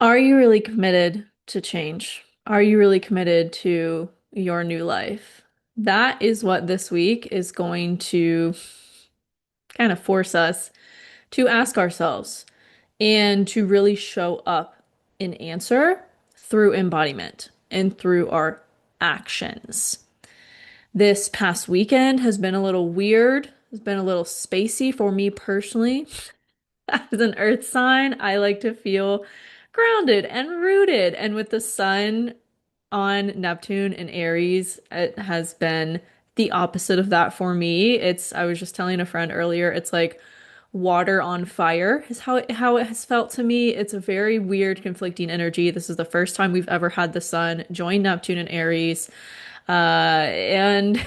Are you really committed to change? Are you really committed to your new life? That is what this week is going to kind of force us to ask ourselves and to really show up in answer through embodiment and through our actions. This past weekend has been a little weird, has been a little spacey for me personally. As an earth sign, I like to feel grounded and rooted. And with the sun on Neptune and Aries, it has been the opposite of that for me. I was just telling a friend earlier, it's like water on fire is how it has felt to me. It's a very weird, conflicting energy. This is the first time we've ever had the sun join Neptune and Aries. And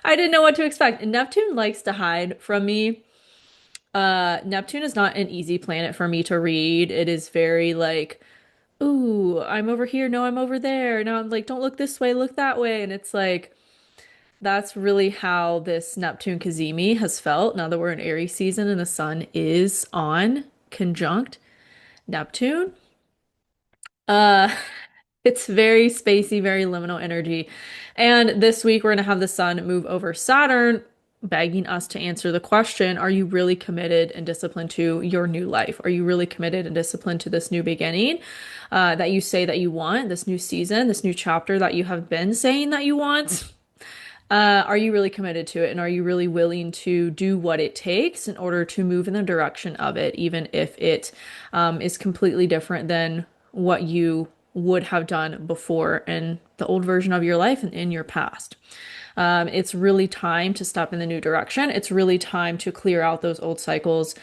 I didn't know what to expect. And Neptune likes to hide from me. Neptune is not an easy planet for me to read. It is very like, ooh, I'm over here. No, I'm over there. Now I'm like, don't look this way, look that way. And it's like, that's really how this Neptune Cazimi has felt now that we're in Aries season and the sun is on conjunct Neptune. Uh, it's very spacey, very liminal energy. And this week we're going to have the sun move over Saturn, begging us to answer the question, are you really committed and disciplined to your new life? Are you really committed and disciplined to this new beginning that you say that you want, this new season, this new chapter that you have been saying that you want? Are you really committed to it? And are you really willing to do what it takes in order to move in the direction of it, even if it is completely different than what you would have done before in the old version of your life and in your past? It's really time to step in the new direction. It's really time to clear out those old cycles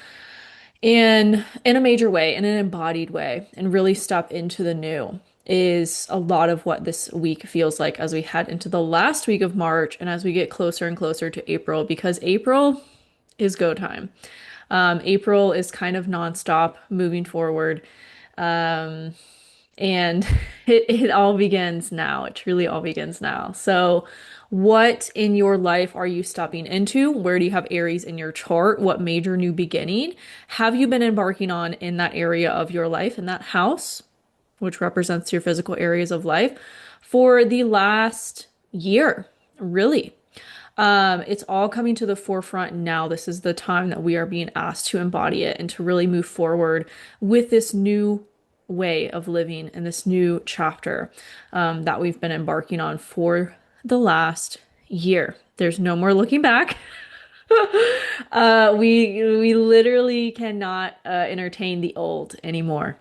in a major way, in an embodied way, and really step into the new is a lot of what this week feels like as we head into the last week of March and as we get closer and closer to April, because April is go time. April is kind of nonstop moving forward. Um, and it all begins now. It truly all begins now. So, what in your life are you stepping into? Where do you have Aries in your chart? What major new beginning have you been embarking on in that area of your life, in that house, which represents your physical areas of life, for the last year, really? It's all coming to the forefront now. This is the time that we are being asked to embody it and to really move forward with this new way of living and this new chapter that we've been embarking on for the last year. There's no more looking back. We literally cannot entertain the old anymore.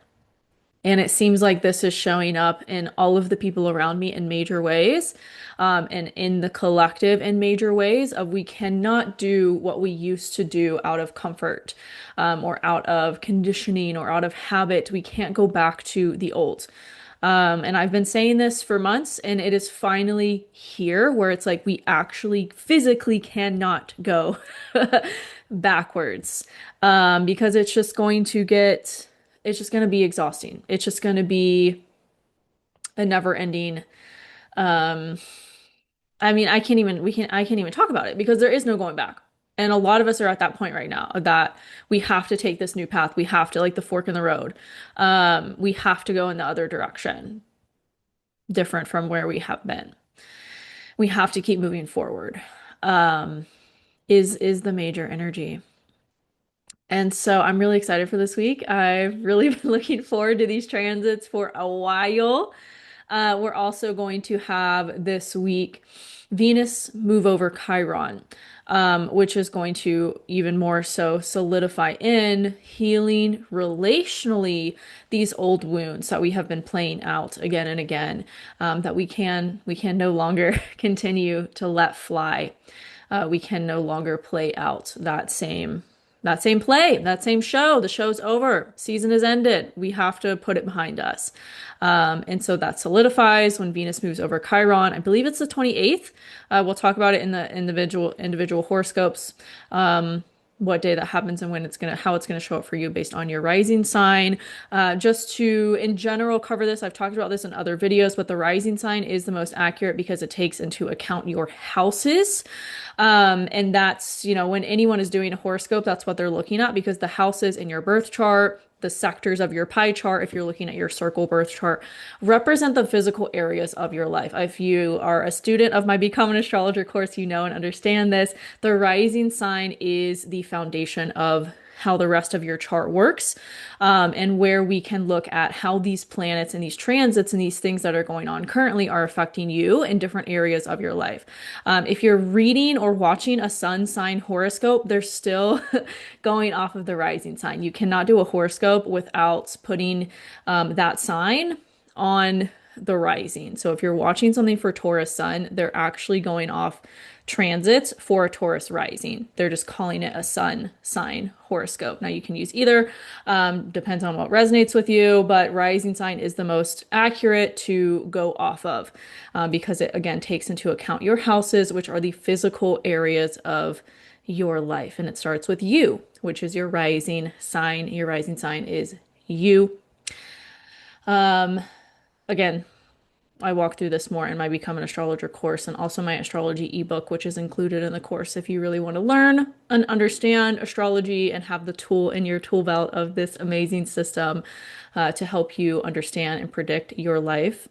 And it seems like this is showing up in all of the people around me in major ways, and in the collective in major ways of we cannot do what we used to do out of comfort, or out of conditioning or out of habit. We can't go back to the old. And I've been saying this for months, and it is finally here where it's like we actually physically cannot go backwards, because it's just going to be exhausting. It's just going to be a never ending. Um, I can't even talk about it because there is no going back. And a lot of us are at that point right now that we have to take this new path. We have to, like the fork in the road. We have to go in the other direction, different from where we have been. We have to keep moving forward. Um, is the major energy. And so I'm really excited for this week. I've really been looking forward to these transits for a while. We're also going to have this week Venus move over Chiron, which is going to even more so solidify in healing relationally these old wounds that we have been playing out again and again, that we can no longer continue to let fly. We can no longer play out that same play, that same show. The show's over. Season is ended. We have to put it behind us. And so that solidifies when Venus moves over Chiron. I believe it's the 28th. We'll talk about it in the individual horoscopes. What day that happens and how it's gonna show up for you based on your rising sign. Just to in general cover this, I've talked about this in other videos, but the rising sign is the most accurate because it takes into account your houses. And that's, when anyone is doing a horoscope, that's what they're looking at because the houses in your birth chart the sectors of your pie chart, if you're looking at your circle birth chart, represent the physical areas of your life. If you are a student of my Become an Astrologer course, you know and understand this. The rising sign is the foundation of how the rest of your chart works, and where we can look at how these planets and these transits and these things that are going on currently are affecting you in different areas of your life. If you're reading or watching a sun sign horoscope, they're still going off of the rising sign. You cannot do a horoscope without putting that sign on the rising. So if you're watching something for Taurus sun, they're actually going off transits for a Taurus rising. They're just calling it a sun sign horoscope. Now you can use either, depends on what resonates with you, but rising sign is the most accurate to go off of, because it again takes into account your houses, which are the physical areas of your life. And it starts with you, which is your rising sign. Your rising sign is you. Again, I walk through this more in my Become an Astrologer course and also my astrology ebook, which is included in the course if you really want to learn and understand astrology and have the tool in your tool belt of this amazing system to help you understand and predict your life.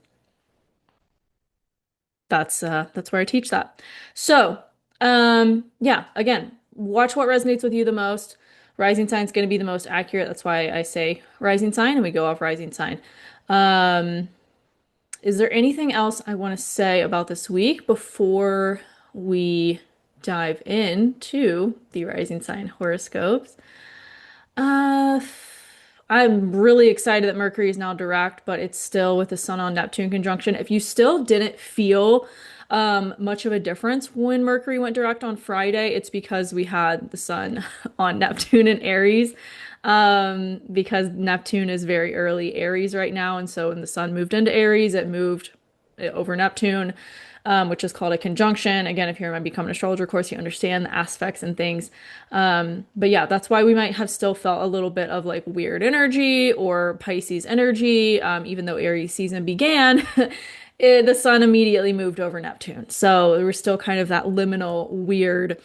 That's where I teach that. So, yeah, again, watch what resonates with you the most. Rising sign is going to be the most accurate. That's why I say rising sign and we go off rising sign. Um, is there anything else I want to say about this week before we dive into the rising sign horoscopes? Uh, I'm really excited that Mercury is now direct, but it's still with the Sun on Neptune conjunction. If you still didn't feel much of a difference when Mercury went direct on Friday, it's because we had the Sun on Neptune and Aries. Because Neptune is very early Aries right now, and so when the Sun moved into Aries, it moved over Neptune, which is called a conjunction. Again, if you're in my Become an Astrologer course, you understand the aspects and things. But yeah, that's why we might have still felt a little bit of like weird energy or Pisces energy, even though Aries season began. The Sun immediately moved over Neptune. So there was still kind of that liminal, weird,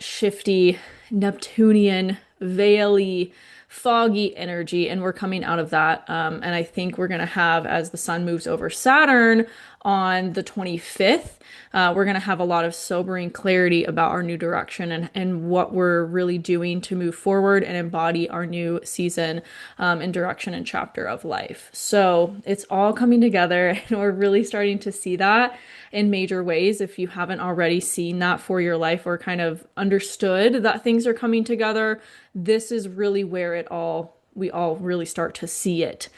shifty, Neptunian, veily, foggy energy, and we're coming out of that. And I think we're going to have, as the Sun moves over Saturn on the 25th, we're going to have a lot of sobering clarity about our new direction and what we're really doing to move forward and embody our new season and direction and chapter of life. So it's all coming together, and we're really starting to see that in major ways. If you haven't already seen that for your life or kind of understood that things are coming together, this is really where we all really start to see it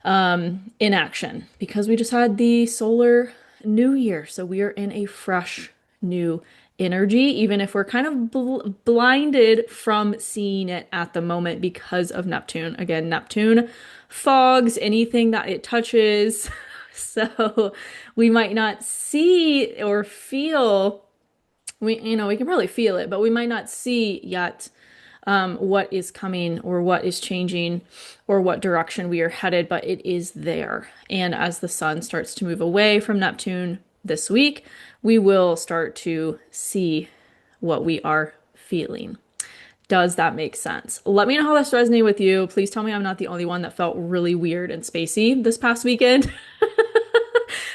in action, because we just had the solar new year. So we are in a fresh new energy, even if we're kind of blinded from seeing it at the moment because of Neptune. Again, Neptune fogs anything that it touches. So we might not see or feel, we can probably feel it, but we might not see yet what is coming or what is changing or what direction we are headed, but it is there. And as the Sun starts to move away from Neptune this week, we will start to see what we are feeling. Does that make sense? Let me know how this resonated with you. Please tell me I'm not the only one that felt really weird and spacey this past weekend.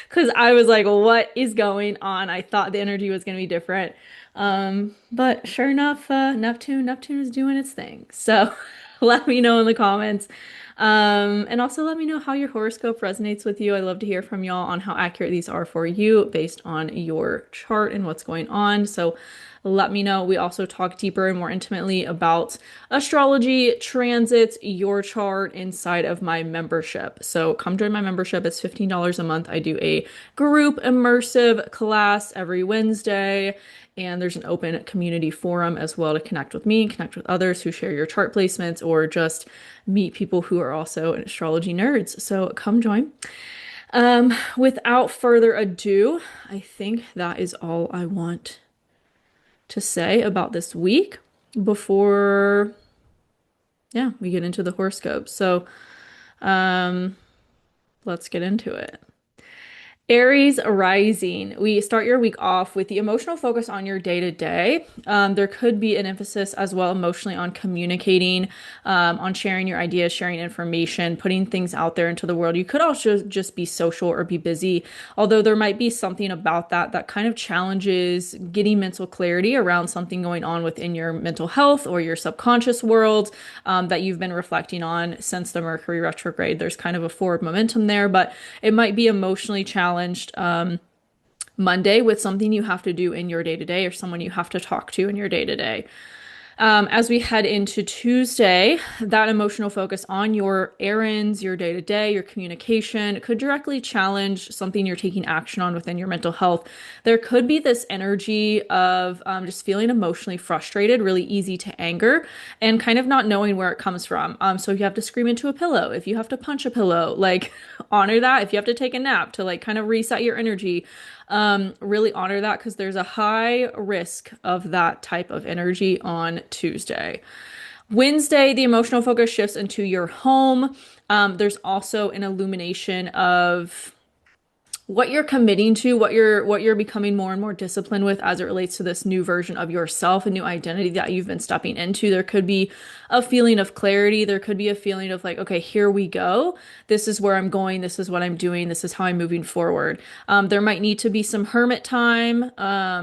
Because I was like, what is going on? I thought the energy was going to be different. But sure enough, Neptune is doing its thing. So let me know in the comments. And also let me know how your horoscope resonates with you. I love to hear from y'all on how accurate these are for you based on your chart and what's going on. So let me know. We also talk deeper and more intimately about astrology, transits, your chart inside of my membership. So come join my membership. It's $15 a month. I do a group immersive class every Wednesday. And there's an open community forum as well to connect with me and connect with others who share your chart placements or just meet people who are also astrology nerds. So come join. Without further ado, I think that is all I want to say about this week before, yeah, we get into the horoscope. So, let's get into it. Aries Rising. We start your week off with the emotional focus on your day to day. There could be an emphasis as well emotionally on communicating, on sharing your ideas, sharing information, putting things out there into the world. You could also just be social or be busy, although there might be something about that that kind of challenges getting mental clarity around something going on within your mental health or your subconscious world that you've been reflecting on since the Mercury retrograde. There's kind of a forward momentum there, but it might be emotionally challenged Monday with something you have to do in your day to day or someone you have to talk to in your day to day. As we head into Tuesday, that emotional focus on your errands, your day to day, your communication could directly challenge something you're taking action on within your mental health. There could be this energy of just feeling emotionally frustrated, really easy to anger, and kind of not knowing where it comes from. So if you have to scream into a pillow, if you have to punch a pillow, like honor that. If you have to take a nap to like kind of reset your energy, really honor that because there's a high risk of that type of energy on Tuesday. Wednesday, the emotional focus shifts into your home. There's also an illumination of what you're committing to, what you're becoming more and more disciplined with as it relates to this new version of yourself, a new identity that you've been stepping into. There could be a feeling of clarity. There could be a feeling of like, okay, here we go. This is where I'm going. This is what I'm doing. This is how I'm moving forward. There might need to be some hermit time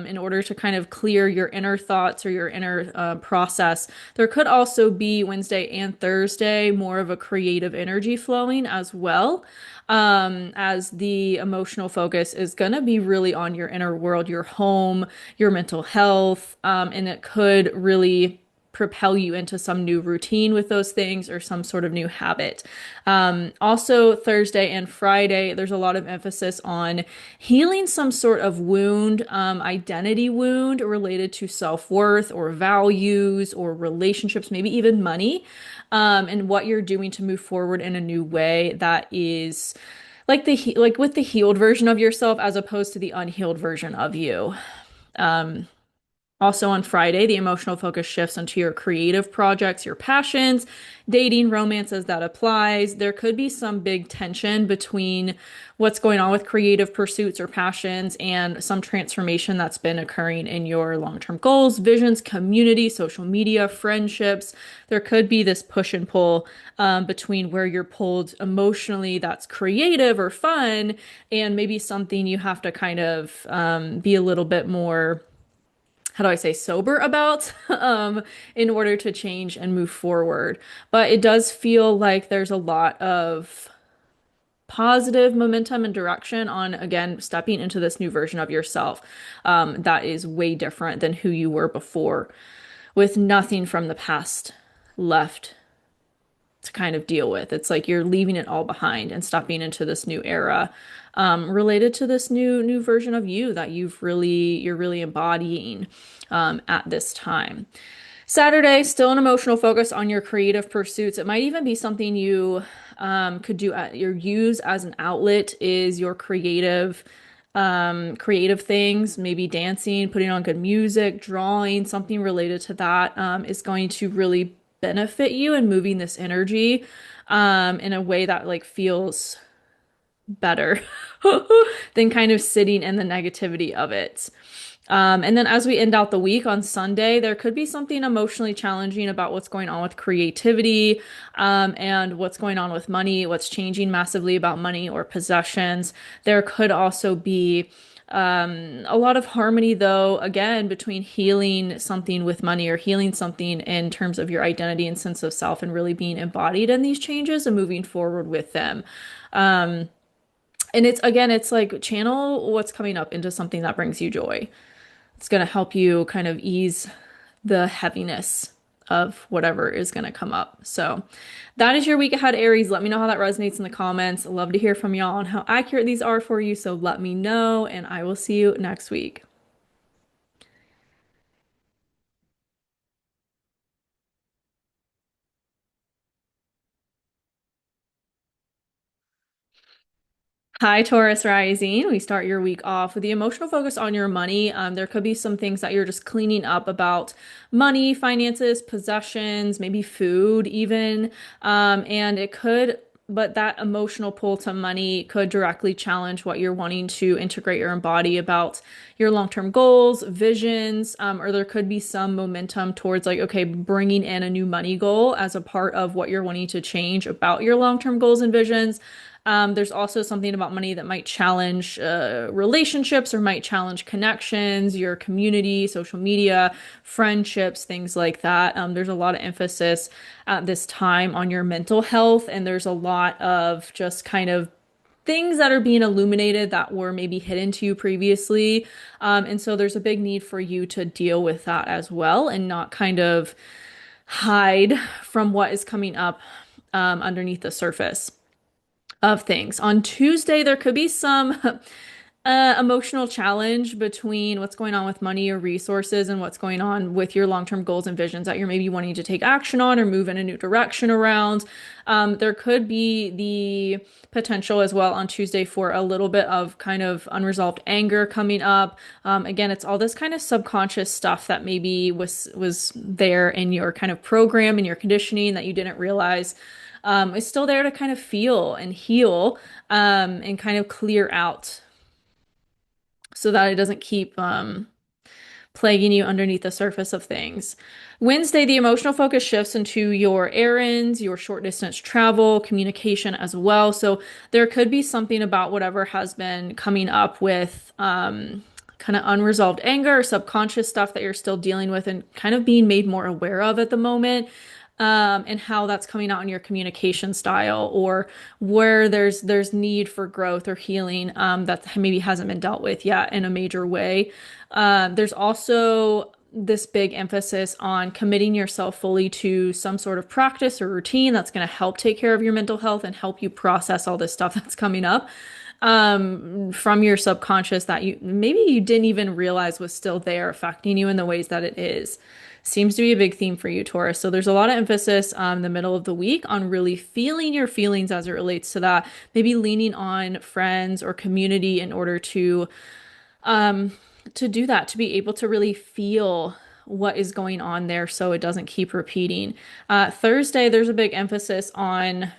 in order to kind of clear your inner thoughts or your inner process. There could also be Wednesday and Thursday more of a creative energy flowing as well, as the emotional focus is going to be really on your inner world, your home, your mental health, and it could really propel you into some new routine with those things or some sort of new habit. Also, Thursday and Friday, there's a lot of emphasis on healing some sort of wound, identity wound related to self-worth or values or relationships, maybe even money, and what you're doing to move forward in a new way that is like with the healed version of yourself as opposed to the unhealed version of you. Also on Friday, the emotional focus shifts into your creative projects, your passions, dating, romance as that applies. There could be some big tension between what's going on with creative pursuits or passions and some transformation that's been occurring in your long-term goals, visions, community, social media, friendships. There could be this push and pull between where you're pulled emotionally that's creative or fun and maybe something you have to kind of be a little bit more, how do I say, sober about in order to change and move forward. But it does feel like there's a lot of positive momentum and direction on, again, stepping into this new version of yourself that is way different than who you were before, with nothing from the past left to kind of deal with. It's like you're leaving it all behind and stepping into this new era related to this new version of you that you're really embodying at this time. Saturday, still an emotional focus on your creative pursuits. It might even be something you could do at your use as an outlet is your creative things, maybe dancing, putting on good music, drawing, something related to that is going to really benefit you in moving this energy in a way that like feels better than kind of sitting in the negativity of it. And then as we end out the week on Sunday, there could be something emotionally challenging about what's going on with creativity, and what's going on with money, what's changing massively about money or possessions. There could also be a lot of harmony, though, again, between healing something with money or healing something in terms of your identity and sense of self and really being embodied in these changes and moving forward with them. And it's again, it's like channel what's coming up into something that brings you joy. It's going to help you kind of ease the heaviness of whatever is going to come up. So that is your week ahead, Aries. Let me know how that resonates in the comments. I'd love to hear from y'all on how accurate these are for you. So let me know, and I will see you next week. Hi, Taurus Rising. We start your week off with the emotional focus on your money. There could be some things that you're just cleaning up about money, finances, possessions, maybe food even. And it could but that emotional pull to money could directly challenge what you're wanting to integrate or embody about your long-term goals, visions, or there could be some momentum towards like, okay, bringing in a new money goal as a part of what you're wanting to change about your long-term goals and visions. There's also something about money that might challenge relationships or might challenge connections, your community, social media, friendships, things like that. There's a lot of emphasis at this time on your mental health, and there's a lot of just kind of things that are being illuminated that were maybe hidden to you previously. And so there's a big need for you to deal with that as well and not kind of hide from what is coming up underneath the surface of things. On Tuesday, there could be some emotional challenge between what's going on with money or resources and what's going on with your long-term goals and visions that you're maybe wanting to take action on or move in a new direction around. There could be the potential as well on Tuesday for a little bit of kind of unresolved anger coming up. Again, it's all this kind of subconscious stuff that maybe was there in your kind of program and your conditioning that you didn't realize is still there to kind of feel and heal and kind of clear out so that it doesn't keep plaguing you underneath the surface of things. Wednesday, the emotional focus shifts into your errands, your short distance travel, communication as well. So there could be something about whatever has been coming up with kind of unresolved anger or subconscious stuff that you're still dealing with and kind of being made more aware of at the moment. And how that's coming out in your communication style or where there's need for growth or healing that maybe hasn't been dealt with yet in a major way. There's also this big emphasis on committing yourself fully to some sort of practice or routine that's going to help take care of your mental health and help you process all this stuff that's coming up from your subconscious that you maybe you didn't even realize was still there affecting you in the ways that it is. Seems to be a big theme for you, Taurus. So there's a lot of emphasis on the middle of the week on really feeling your feelings as it relates to that. Maybe leaning on friends or community in order um to do that, to be able to really feel what is going on there so it doesn't keep repeating. Thursday, there's a big emphasis on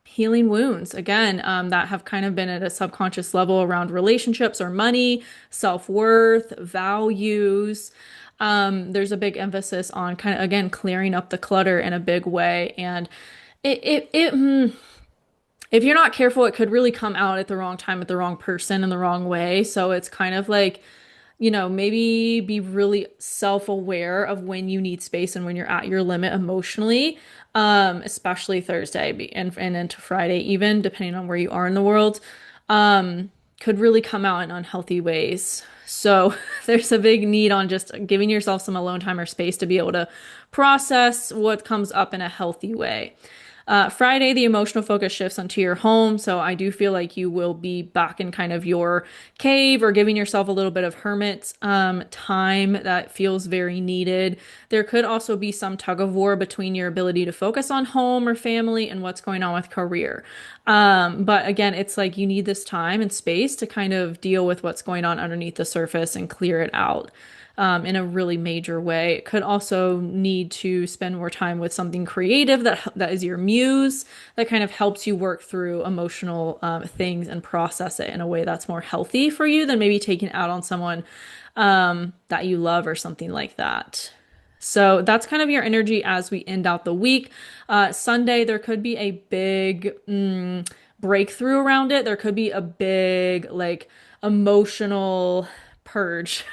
healing wounds again that have kind of been at a subconscious level around relationships or money, self-worth, values. There's a big emphasis on kind of again clearing up the clutter in a big way, and if you're not careful, it could really come out at the wrong time with the wrong person in the wrong way. So it's kind of like, maybe be really self-aware of when you need space and when you're at your limit emotionally, especially Thursday and into Friday, even depending on where you are in the world, could really come out in unhealthy ways. So there's a big need on just giving yourself some alone time or space to be able to process what comes up in a healthy way. Friday, the emotional focus shifts onto your home. So I do feel like you will be back in kind of your cave or giving yourself a little bit of hermit time that feels very needed. There could also be some tug of war between your ability to focus on home or family and what's going on with career. But again, it's like you need this time and space to kind of deal with what's going on underneath the surface and clear it out in a really major way. It could also need to spend more time with something creative that is your muse that kind of helps you work through emotional things and process it in a way that's more healthy for you than maybe taking it out on someone that you love or something like that. So that's kind of your energy as we end out the week. Sunday, there could be a big breakthrough around it. There could be a big, like, emotional purge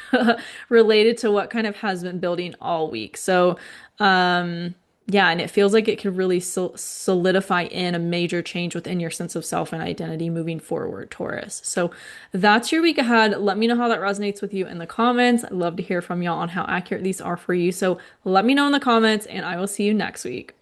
related to what kind of has been building all week. So, yeah, and it feels like it could really solidify in a major change within your sense of self and identity moving forward, Taurus. So that's your week ahead. Let me know how that resonates with you in the comments. I'd love to hear from y'all on how accurate these are for you. So let me know in the comments, and I will see you next week.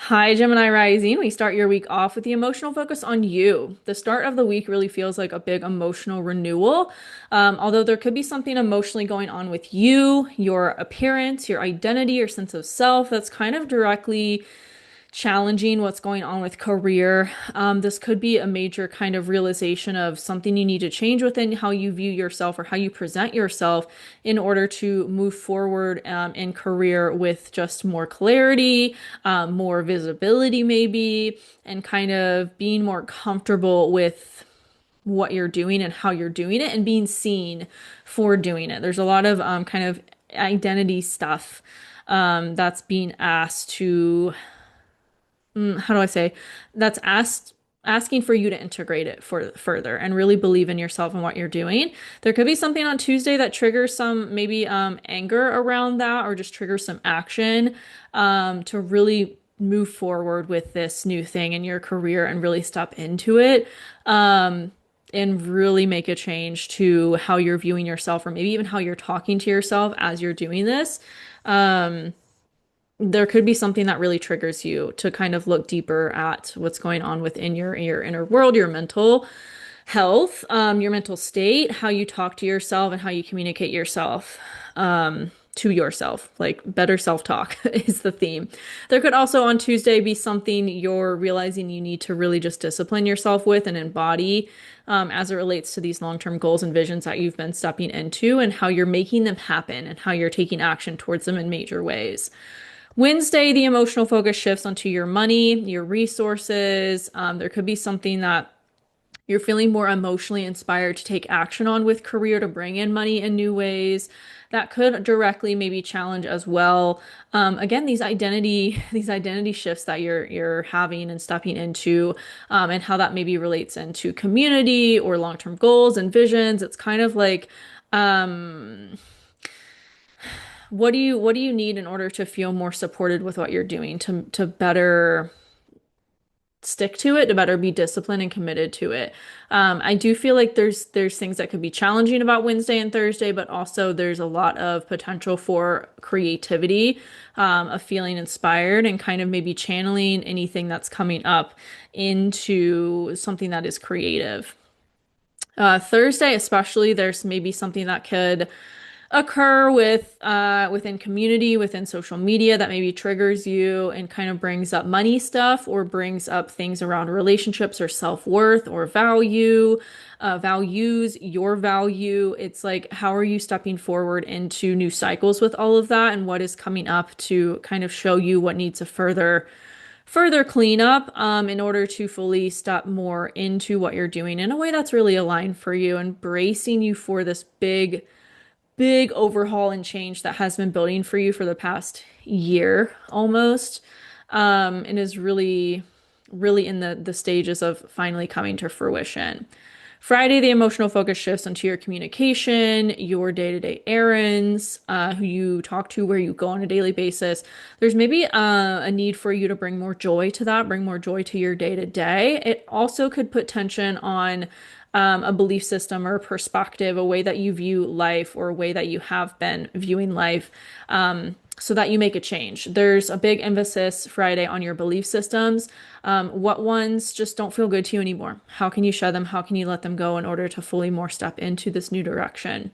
Hi, Gemini Rising. We start your week off with the emotional focus on you. The start of the week really feels like a big emotional renewal. Although there could be something emotionally going on with you, your appearance, your identity, your sense of self that's kind of directly challenging what's going on with career. This could be a major kind of realization of something you need to change within how you view yourself or how you present yourself in order to move forward in career with just more clarity, more visibility, maybe, and kind of being more comfortable with what you're doing and how you're doing it and being seen for doing it. There's a lot of kind of identity stuff that's being asked to how do I say, that's asking for you to integrate it for further and really believe in yourself and what you're doing. There could be something on Tuesday that triggers some maybe anger around that or just triggers some action to really move forward with this new thing in your career and really step into it. And really make a change to how you're viewing yourself or maybe even how you're talking to yourself as you're doing this. There could be something that really triggers you to kind of look deeper at what's going on within your inner world, your mental health, your mental state, how you talk to yourself, and how you communicate yourself to yourself. Like better self-talk is the theme. There could also on Tuesday be something you're realizing you need to really just discipline yourself with and embody as it relates to these long-term goals and visions that you've been stepping into and how you're making them happen and how you're taking action towards them in major ways. Wednesday, the emotional focus shifts onto your money, your resources. There could be something that you're feeling more emotionally inspired to take action on with career to bring in money in new ways. That could directly maybe challenge as well. Again, these identity shifts that you're having and stepping into, and how that maybe relates into community or long-term goals and visions. It's kind of like what do you need in order to feel more supported with what you're doing to better stick to it, to better be disciplined and committed to it. I do feel like there's things that could be challenging about Wednesday and Thursday, but also there's a lot of potential for creativity, of feeling inspired and kind of maybe channeling anything that's coming up into something that is creative. Thursday, especially, there's maybe something that could occur within community, within social media that maybe triggers you and kind of brings up money stuff or brings up things around relationships or self-worth or values, your value. It's like, how are you stepping forward into new cycles with all of that and what is coming up to kind of show you what needs to further cleanup in order to fully step more into what you're doing in a way that's really aligned for you and bracing you for this big overhaul and change that has been building for you for the past year almost, and is really in the stages of finally coming to fruition. Friday, the emotional focus shifts into your communication, your day-to-day errands, who you talk to, where you go on a daily basis. There's maybe a need for you to bring more joy to that, bring more joy to your day-to-day. It also could put tension on a belief system or a perspective, a way that you view life or a way that you have been viewing life, so that you make a change. There's a big emphasis Friday on your belief systems. What ones just don't feel good to you anymore? How can you shed them? How can you let them go in order to fully more step into this new direction?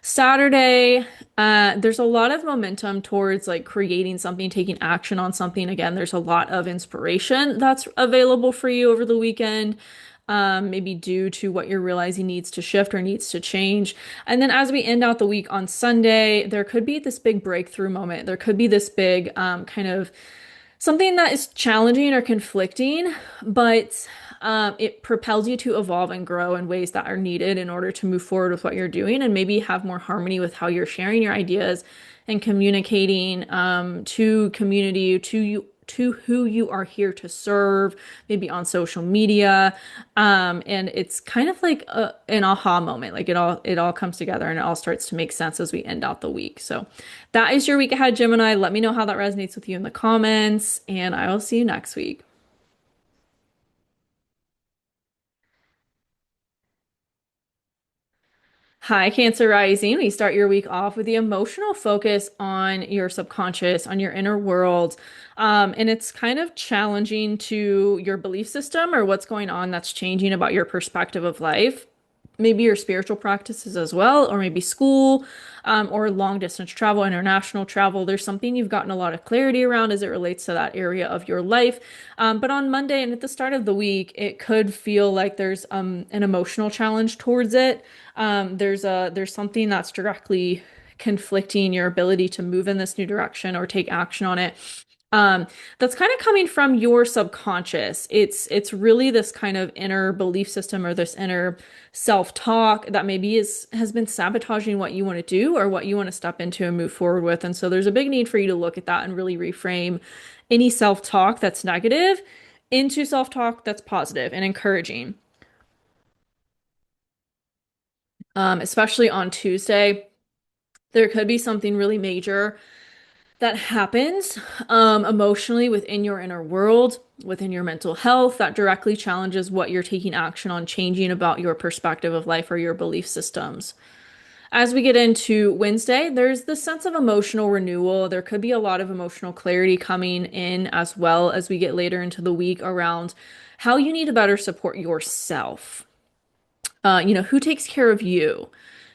Saturday, there's a lot of momentum towards like creating something, taking action on something. Again, there's a lot of inspiration that's available for you over the weekend, maybe due to what you're realizing needs to shift or needs to change. And then as we end out the week on Sunday, there could be this big breakthrough moment. There could be this big kind of something that is challenging or conflicting, but it propels you to evolve and grow in ways that are needed in order to move forward with what you're doing and maybe have more harmony with how you're sharing your ideas and communicating to community, to you, to who you are here to serve, maybe on social media. And it's kind of like an aha moment. Like it all comes together and it all starts to make sense as we end out the week. So that is your week ahead, Gemini. Let me know how that resonates with you in the comments, and I will see you next week. Hi, Cancer Rising. We start your week off with the emotional focus on your subconscious, on your inner world. And it's kind of challenging to your belief system or what's going on that's changing about your perspective of life. maybe your spiritual practices as well, or maybe school, or long distance travel, international travel. There's something you've gotten a lot of clarity around as it relates to that area of your life. But on Monday and at the start of the week, it could feel like there's an emotional challenge towards it. There's something that's directly conflicting your ability to move in this new direction or take action on it. Um, that's kind of coming from your subconscious. It's really this kind of inner belief system or this inner self-talk that maybe is has been sabotaging what you want to do or what you want to step into and move forward with. And so there's a big need for you to look at that and really reframe any self-talk that's negative into self-talk that's positive and encouraging. Especially on Tuesday, there could be something really major that happens emotionally within your inner world, within your mental health, that directly challenges what you're taking action on changing about your perspective of life or your belief systems. As we get into Wednesday, there's this sense of emotional renewal. There could be a lot of emotional clarity coming in as well as we get later into the week around how you need to better support yourself. Who takes care of you?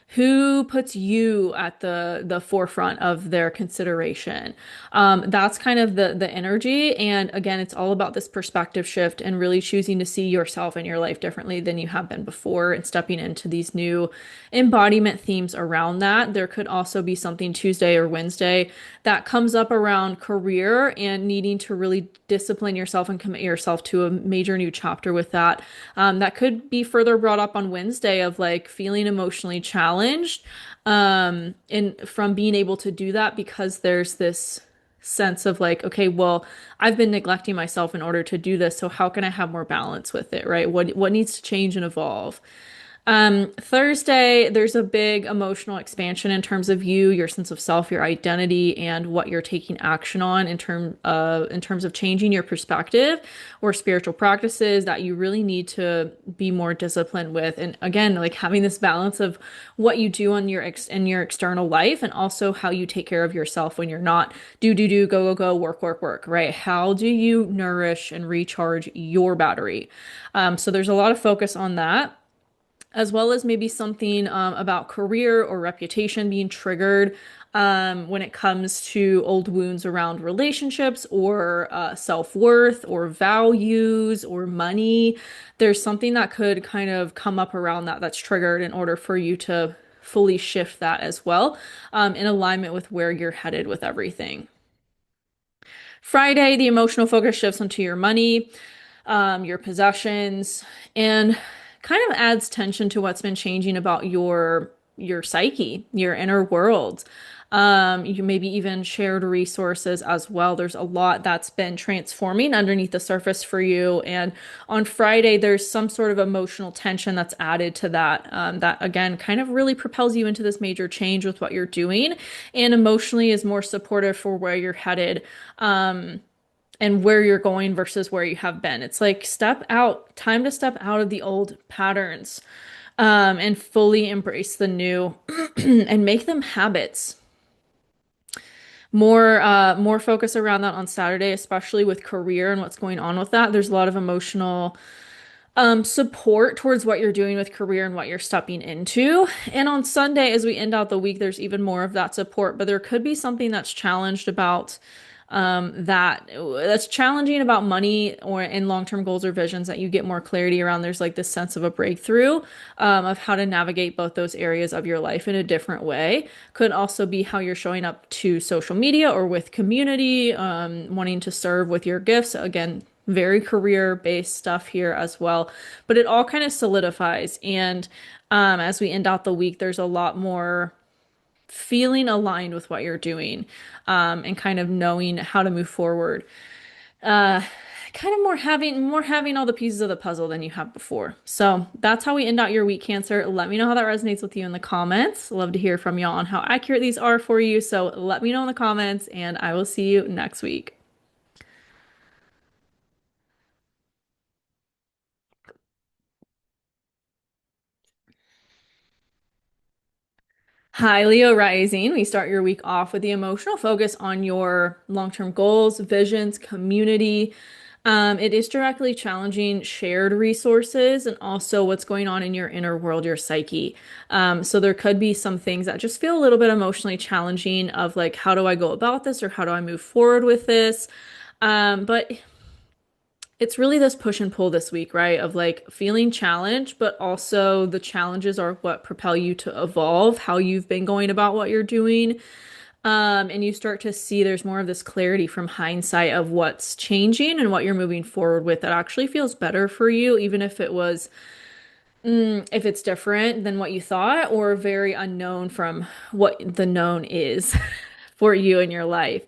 Who puts you at the forefront of their consideration? That's kind of the energy. And again, it's all about this perspective shift and really choosing to see yourself and your life differently than you have been before and stepping into these new embodiment themes around that. There could also be something Tuesday or Wednesday that comes up around career and needing to really discipline yourself and commit yourself to a major new chapter with that. That could be further brought up on Wednesday of like feeling emotionally challenged, and from being able to do that because there's this sense of like, okay, well, I've been neglecting myself in order to do this, so how can I have more balance with it, right? What needs to change and evolve? Thursday, there's a big emotional expansion in terms of you, your sense of self, your identity, and what you're taking action on in terms of changing your perspective or spiritual practices that you really need to be more disciplined with. And again, like having this balance of what you do on in your external life and also how you take care of yourself when you're not do, go, go, go, work, work, work, right? How do you nourish and recharge your battery? So there's a lot of focus on that as well as maybe something about career or reputation being triggered when it comes to old wounds around relationships or self-worth or values or money. There's something that could kind of come up around that that's triggered in order for you to fully shift that as well, in alignment with where you're headed with everything. Friday, the emotional focus shifts onto your money, your possessions, and kind of adds tension to what's been changing about your psyche, your inner world. You maybe even shared resources as well. There's a lot that's been transforming underneath the surface for you. And on Friday, there's some sort of emotional tension that's added to that. That again kind of really propels you into this major change with what you're doing, and emotionally is more supportive for where you're headed. And where you're going versus where you have been. It's like time to step out of the old patterns, and fully embrace the new and make them habits. More focus around that on Saturday, especially with career and what's going on with that. There's a lot of emotional support towards what you're doing with career and what you're stepping into. And on Sunday, as we end out the week, there's even more of that support, but there could be something that's challenged about that's challenging about money or in long-term goals or visions that you get more clarity around. There's like this sense of a breakthrough of how to navigate both those areas of your life in a different way. Could also be how you're showing up to social media or with community, wanting to serve with your gifts. Again, very career-based stuff here as well, but it all kind of solidifies. And as we end out the week, there's a lot more feeling aligned with what you're doing, and kind of knowing how to move forward. Uh, Kind of more having all the pieces of the puzzle than you have before. So that's how we end out your week, Cancer. Let me know how that resonates with you in the comments. Love to hear from y'all on how accurate these are for you. So let me know in the comments, and I will see you next week. Hi, Leo Rising. We start your week off with the emotional focus on your long-term goals, visions, community. It is directly challenging shared resources and also what's going on in your inner world, your psyche. So there could be some things that just feel a little bit emotionally challenging of like, how do I go about this or how do I move forward with this? But it's really this push and pull this week, right? Of like feeling challenged, but also the challenges are what propel you to evolve how you've been going about what you're doing. And you start to see there's more of this clarity from hindsight of what's changing and what you're moving forward with that actually feels better for you, even if it was, if it's different than what you thought or very unknown from what the known is for you in your life.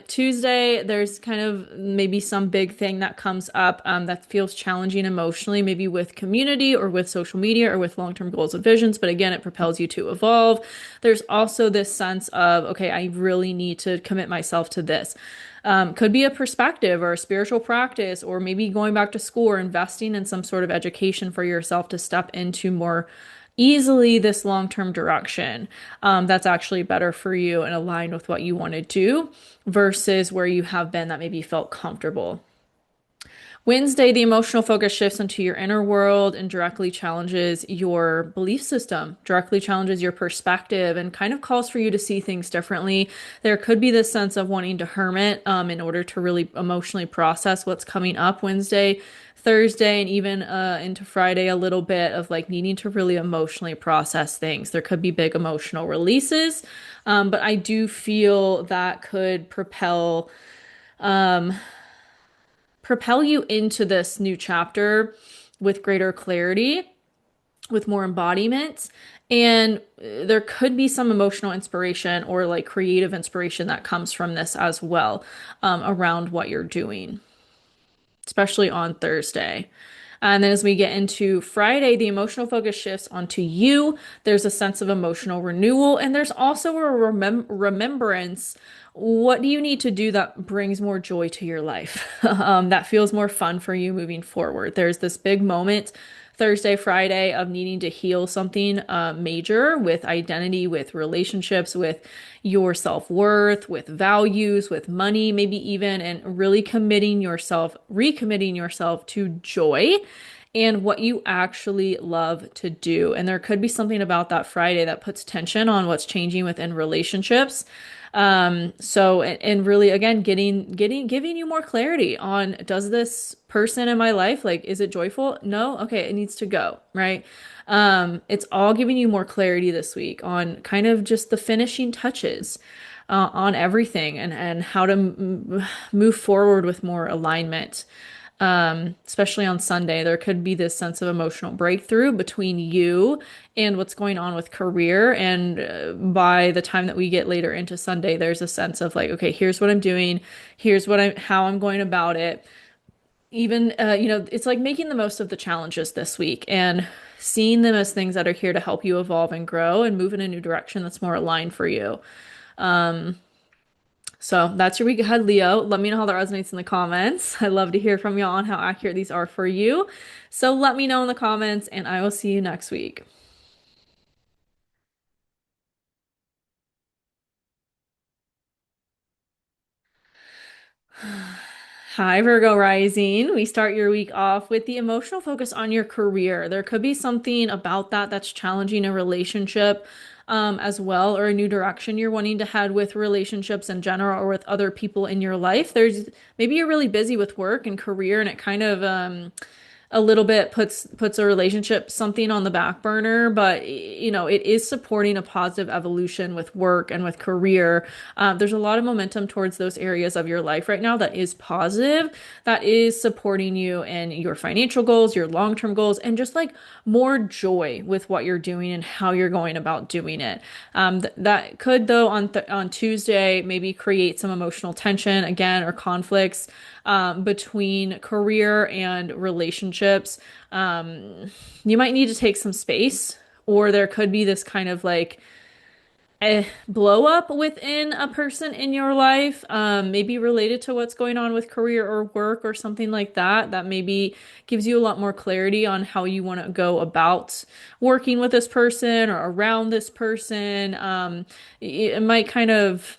Tuesday, there's kind of maybe some big thing that comes up that feels challenging emotionally, maybe with community or with social media or with long-term goals and visions. But again, it propels you to evolve. There's also this sense of, okay, I really need to commit myself to this. Could be a perspective or a spiritual practice, or maybe going back to school or investing in some sort of education for yourself to step into more easily this long-term direction that's actually better for you and aligned with what you want to do versus where you have been that maybe felt comfortable. Wednesday, the emotional focus shifts into your inner world and directly challenges your belief system, directly challenges your perspective, and kind of calls for you to see things differently. There could be this sense of wanting to hermit in order to really emotionally process what's coming up Wednesday, Thursday, and even into Friday, a little bit of like needing to really emotionally process things. There could be big emotional releases, but I do feel that could propel you into this new chapter with greater clarity, with more embodiment. And there could be some emotional inspiration or like creative inspiration that comes from this as well, around what you're doing, especially on Thursday. And then as we get into Friday, the emotional focus shifts onto you. There's a sense of emotional renewal, and there's also a remembrance. What do you need to do that brings more joy to your life? That feels more fun for you moving forward. There's this big moment Thursday, Friday of needing to heal something major with identity, with relationships, with your self-worth, with values, with money, maybe even, and really recommitting yourself to joy and what you actually love to do. And there could be something about that Friday that puts tension on what's changing within relationships. And really again, giving you more clarity on, does this person in my life, like, is it joyful? No? Okay, it needs to go, right? It's all giving you more clarity this week on kind of just the finishing touches on everything and how to move forward with more alignment. Especially on Sunday, there could be this sense of emotional breakthrough between you and what's going on with career. And by the time that we get later into Sunday, there's a sense of like, okay, here's what I'm doing, how I'm going about it. Even, it's like making the most of the challenges this week and seeing them as things that are here to help you evolve and grow and move in a new direction that's more aligned for you. So that's your week ahead, Leo. Let me know how that resonates in the comments. I love to hear from y'all on how accurate these are for you. So let me know in the comments, and I will see you next week. Hi, Virgo Rising. We start your week off with the emotional focus on your career. There could be something about that that's challenging a relationship, as well, or a new direction you're wanting to head with relationships in general or with other people in your life. Maybe you're really busy with work and career, and it kind of, a little bit puts a relationship something on the back burner, but it is supporting a positive evolution with work and with career. There's a lot of momentum towards those areas of your life right now that is positive, that is supporting you in your financial goals, your long-term goals, and just like more joy with what you're doing and how you're going about doing it. That could, though, on Tuesday maybe create some emotional tension again, or conflicts between career and relationships. You might need to take some space, or there could be this kind of like a blow up within a person in your life, maybe related to what's going on with career or work or something like that, that maybe gives you a lot more clarity on how you want to go about working with this person or around this person. It might kind of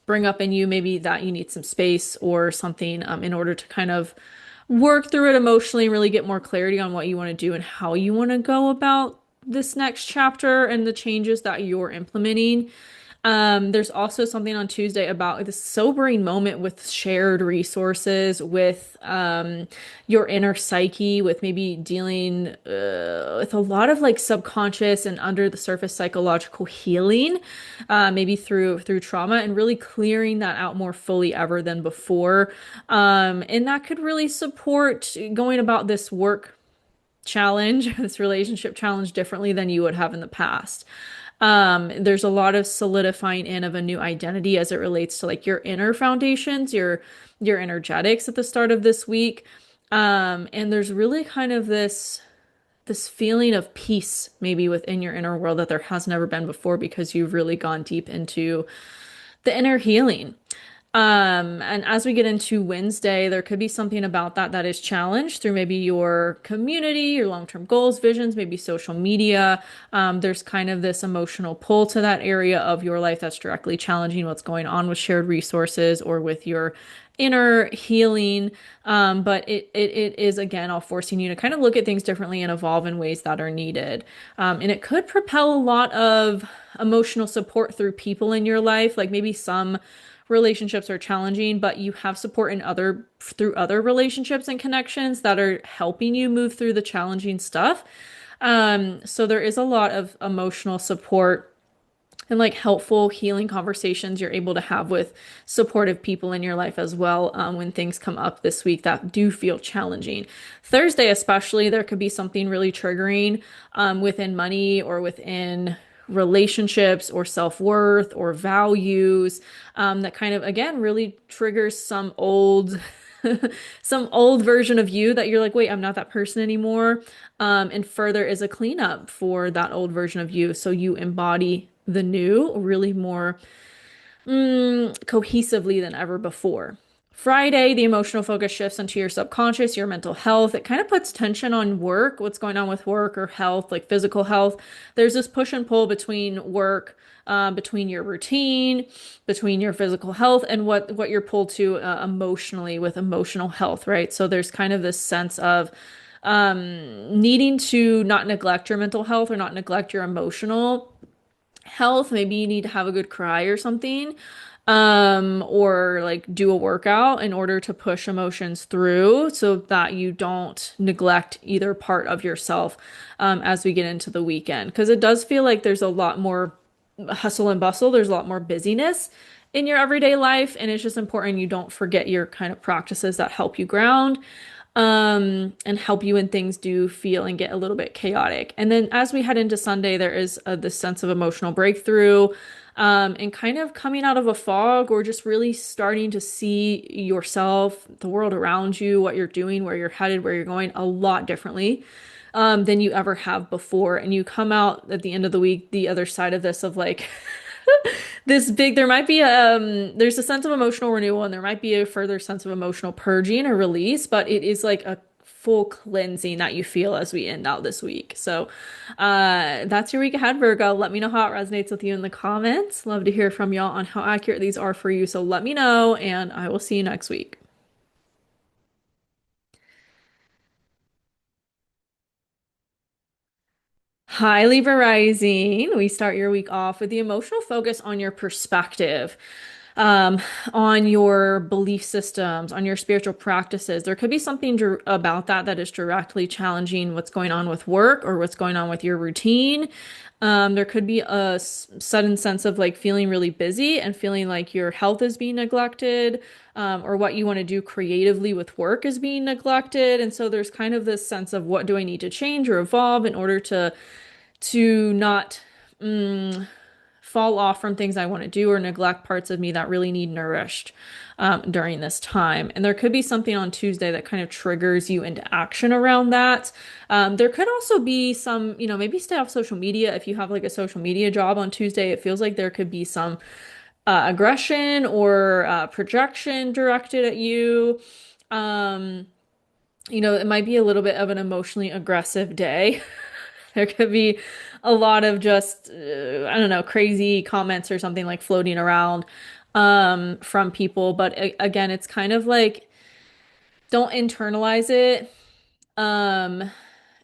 bring up in you maybe that you need some space or something in order to kind of work through it emotionally and really get more clarity on what you want to do and how you want to go about this next chapter and the changes that you're implementing. There's also something on Tuesday about this sobering moment with shared resources, with your inner psyche, with maybe dealing with a lot of like subconscious and under the surface psychological healing, maybe through trauma, and really clearing that out more fully ever than before. And that could really support going about this work challenge, this relationship challenge differently than you would have in the past. There's a lot of solidifying in of a new identity as it relates to like your inner foundations, your energetics at the start of this week. And there's really kind of this feeling of peace maybe within your inner world that there has never been before because you've really gone deep into the inner healing. And as we get into Wednesday, there could be something about that that is challenged through maybe your community, your long-term goals, visions, maybe social media. There's kind of this emotional pull to that area of your life that's directly challenging what's going on with shared resources or with your inner healing. But it is again all forcing you to kind of look at things differently and evolve in ways that are needed. And it could propel a lot of emotional support through people in your life, like maybe some relationships are challenging, but you have support in through other relationships and connections that are helping you move through the challenging stuff. So there is a lot of emotional support and like helpful healing conversations you're able to have with supportive people in your life as well when things come up this week that do feel challenging. Thursday, especially, there could be something really triggering within money or within relationships or self-worth or values that kind of again really triggers some old some old version of you that you're like, wait, I'm not that person anymore. And further is a cleanup for that old version of you. So you embody the new really more cohesively than ever before. Friday, the emotional focus shifts into your subconscious, your mental health. It kind of puts tension on work, what's going on with work or health, like physical health. There's this push and pull between work, between your routine, between your physical health, and what you're pulled to emotionally with emotional health, right? So there's kind of this sense of needing to not neglect your mental health or not neglect your emotional health. Maybe you need to have a good cry or something, or like do a workout in order to push emotions through so that you don't neglect either part of yourself, as we get into the weekend. Because it does feel like there's a lot more hustle and bustle, there's a lot more busyness in your everyday life, and it's just important you don't forget your kind of practices that help you ground and help you when things do feel and get a little bit chaotic. And then as we head into Sunday, there is this sense of emotional breakthrough, and kind of coming out of a fog or just really starting to see yourself, the world around you, what you're doing, where you're headed, where you're going a lot differently than you ever have before. And you come out at the end of the week, the other side of this of like this big, there might be there's a sense of emotional renewal and there might be a further sense of emotional purging or release, but it is like a full cleansing that you feel as we end out this week. So that's your week ahead, Virgo. Let me know how it resonates with you in the comments. Love to hear from y'all on how accurate these are for you. So let me know, and I will see you next week. Hi, Libra Rising. We start your week off with the emotional focus on your perspective, um, on your belief systems, on your spiritual practices. There could be something about that that is directly challenging what's going on with work or what's going on with your routine. There could be a sudden sense of like feeling really busy and feeling like your health is being neglected, or what you want to do creatively with work is being neglected. And so there's kind of this sense of what do I need to change or evolve in order to not fall off from things I want to do or neglect parts of me that really need nourished during this time. And there could be something on Tuesday that kind of triggers you into action around that. There could also be some, maybe stay off social media. If you have like a social media job on Tuesday, it feels like there could be some aggression or projection directed at you. Um, it might be a little bit of an emotionally aggressive day. There could be a lot of just, I don't know, crazy comments or something like floating around. from people. But again, it's kind of like don't internalize it. Um,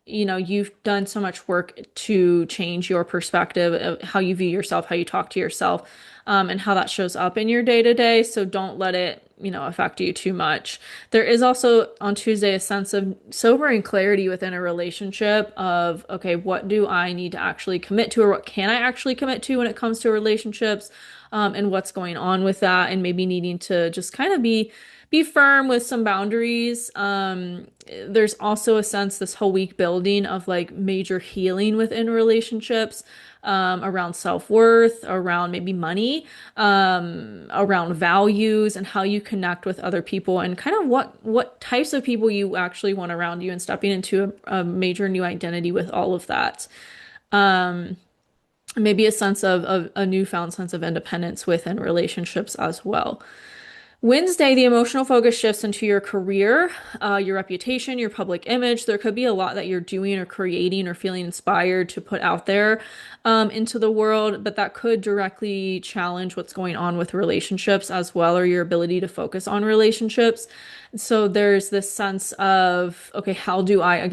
you've done so much work to change your perspective of how you view yourself, how you talk to yourself, and how that shows up in your day to day. So don't let it, affect you too much. There is also on Tuesday a sense of sobering clarity within a relationship of, okay, what do I need to actually commit to, or what can I actually commit to when it comes to relationships, and what's going on with that, and maybe needing to just kind of be firm with some boundaries. There's also a sense this whole week building of like major healing within relationships, around self-worth, around maybe money, around values and how you connect with other people and kind of what types of people you actually want around you and stepping into a major new identity with all of that. Um, Maybe a sense of a newfound sense of independence within relationships as well. Wednesday, the emotional focus shifts into your career, your reputation, your public image. There could be a lot that you're doing or creating or feeling inspired to put out there, into the world, but that could directly challenge what's going on with relationships as well, or your ability to focus on relationships. So there's this sense of, okay, how do I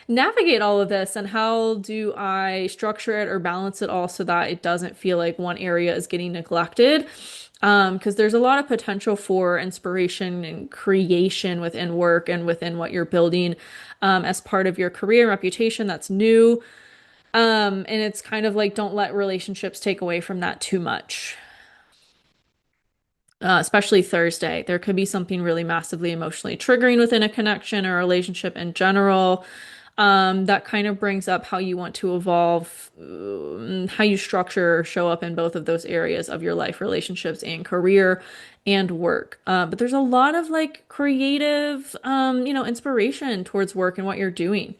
navigate all of this and how do I structure it or balance it all so that it doesn't feel like one area is getting neglected? Because there's a lot of potential for inspiration and creation within work and within what you're building, as part of your career and reputation that's new. And it's kind of like don't let relationships take away from that too much. Especially Thursday. There could be something really massively emotionally triggering within a connection or a relationship in general. That kind of brings up how you want to evolve, how you structure or show up in both of those areas of your life, relationships and career and work. But there's a lot of like creative, inspiration towards work and what you're doing.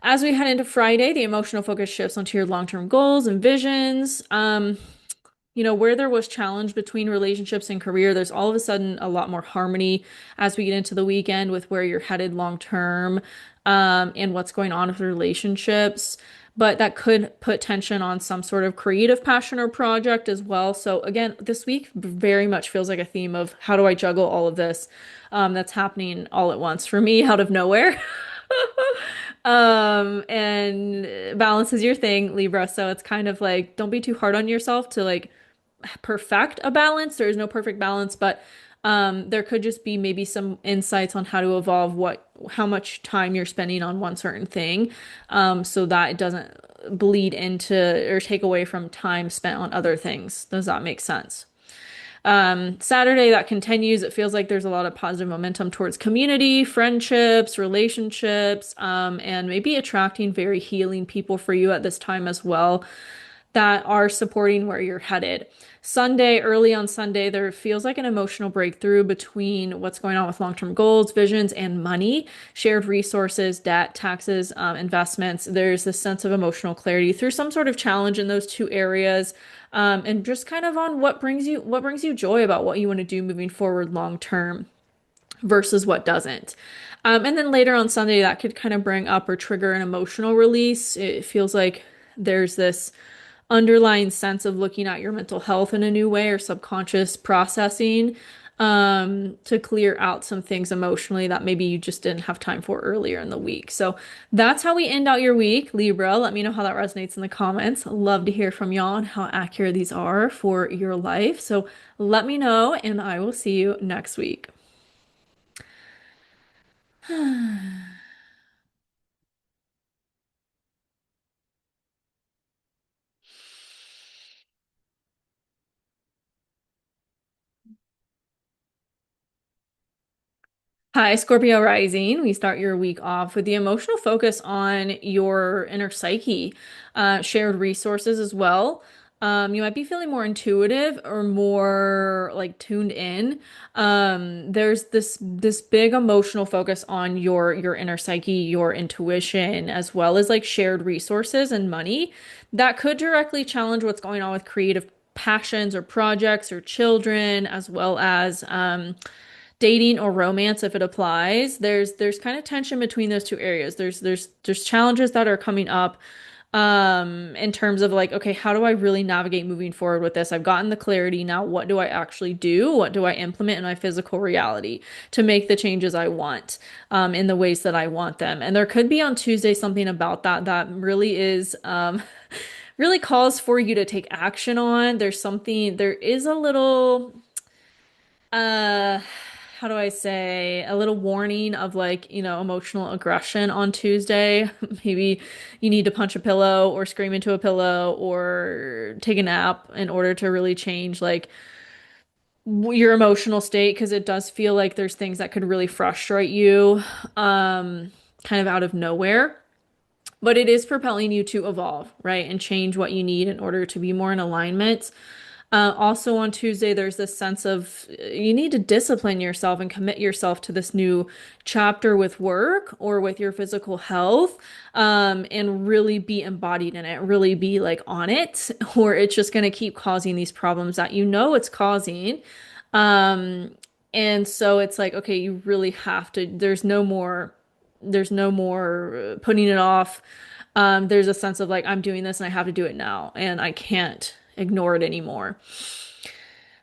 As we head into Friday, the emotional focus shifts onto your long-term goals and visions. Where there was challenge between relationships and career, there's all of a sudden a lot more harmony as we get into the weekend with where you're headed long term, and what's going on with relationships. But that could put tension on some sort of creative passion or project as well. So again, this week very much feels like a theme of how do I juggle all of this, that's happening all at once for me out of nowhere. And balance is your thing, Libra. So it's kind of like don't be too hard on yourself to like perfect a balance. There is no perfect balance, but there could just be maybe some insights on how to evolve how much time you're spending on one certain thing, so that it doesn't bleed into or take away from time spent on other things. Does that make sense? Saturday, that continues. It feels like there's a lot of positive momentum towards community, friendships, relationships, and maybe attracting very healing people for you at this time as well that are supporting where you're headed. Early on Sunday, there feels like an emotional breakthrough between what's going on with long-term goals, visions, and money, shared resources, debt, taxes, investments. There's this sense of emotional clarity through some sort of challenge in those two areas. And just kind of on what brings you joy about what you want to do moving forward long term versus what doesn't. And then later on Sunday, that could kind of bring up or trigger an emotional release. It feels like there's this underlying sense of looking at your mental health in a new way or subconscious processing, to clear out some things emotionally that maybe you just didn't have time for earlier in the week. So that's how we end out your week, Libra. Let me know how that resonates in the comments. Love to hear from y'all and how accurate these are for your life. So let me know, and I will see you next week. Hi, Scorpio Rising. We start your week off with the emotional focus on your inner psyche, shared resources as well. You might be feeling more intuitive or more like tuned in. There's this big emotional focus on your inner psyche, your intuition, as well as like shared resources and money that could directly challenge what's going on with creative passions or projects or children, as well as dating or romance if it applies. There's kind of tension between those two areas. There's challenges that are coming up, in terms of like, okay, how do I really navigate moving forward with this? I've gotten the clarity. Now, what do I actually do? What do I implement in my physical reality to make the changes I want, in the ways that I want them? And there could be on Tuesday something about that that really is, really calls for you to take action on. There is a little, uh, how do I say, a little warning of like, emotional aggression on Tuesday. Maybe you need to punch a pillow or scream into a pillow or take a nap in order to really change like your emotional state because it does feel like there's things that could really frustrate you, kind of out of nowhere. But it is propelling you to evolve, right? And change what you need in order to be more in alignment. Also on Tuesday, there's this sense of you need to discipline yourself and commit yourself to this new chapter with work or with your physical health, and really be embodied in it, really be like on it, or it's just going to keep causing these problems that you know it's causing. Um, and so it's like, okay, you really have to, there's no more putting it off. There's a sense of like, I'm doing this and I have to do it now, and I can't ignore it anymore.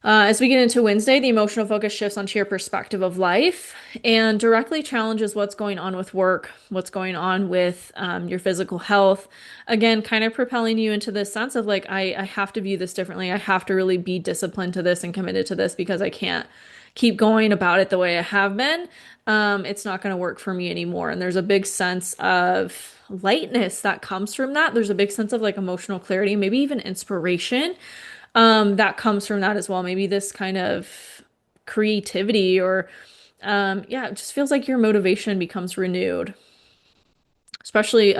As we get into Wednesday, the emotional focus shifts onto your perspective of life and directly challenges what's going on with work, what's going on with, your physical health. Again, kind of propelling you into this sense of like, I have to view this differently. I have to really be disciplined to this and committed to this because I can't keep going about it the way I have been. It's not going to work for me anymore. And there's a big sense of lightness that comes from that. There's a big sense of like emotional clarity, maybe even inspiration, that comes from that as well. Maybe this kind of creativity or, yeah, it just feels like your motivation becomes renewed, especially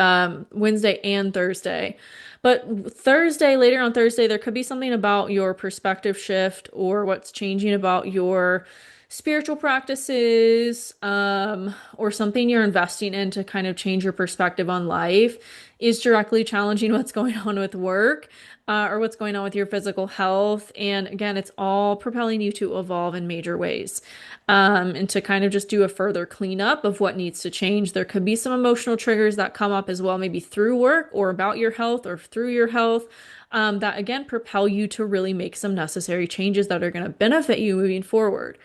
Wednesday and Thursday. But Thursday, later on Thursday, there could be something about your perspective shift or what's changing about your spiritual practices, or something you're investing in to kind of change your perspective on life is directly challenging what's going on with work, or what's going on with your physical health. And again, it's all propelling you to evolve in major ways, and to kind of just do a further cleanup of what needs to change. There could be some emotional triggers that come up as well, maybe through work or about your health or through your health, that again propel you to really make some necessary changes that are going to benefit you moving forward.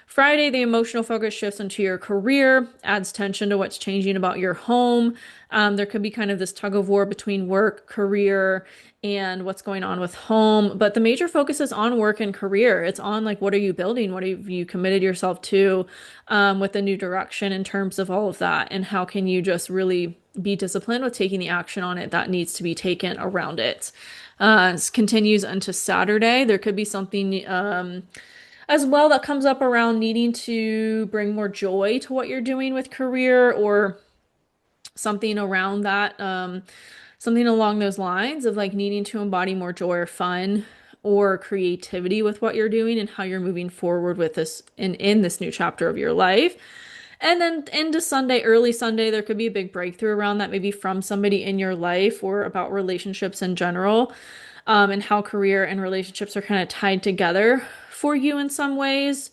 Friday, the emotional focus shifts into your career, adds tension to what's changing about your home. There could be kind of this tug of war between work, career, and what's going on with home. But the major focus is on work and career. It's on like, what are you building? What have you committed yourself to, with the new direction in terms of all of that? And how can you just really be disciplined with taking the action on it that needs to be taken around it? This continues into Saturday. There could be something, as well that comes up around needing to bring more joy to what you're doing with career or something around that, something along those lines of like needing to embody more joy or fun or creativity with what you're doing and how you're moving forward with this in this new chapter of your life. And then into Sunday, early Sunday, there could be a big breakthrough around that, maybe from somebody in your life or about relationships in general, and how career and relationships are kind of tied together for you in some ways.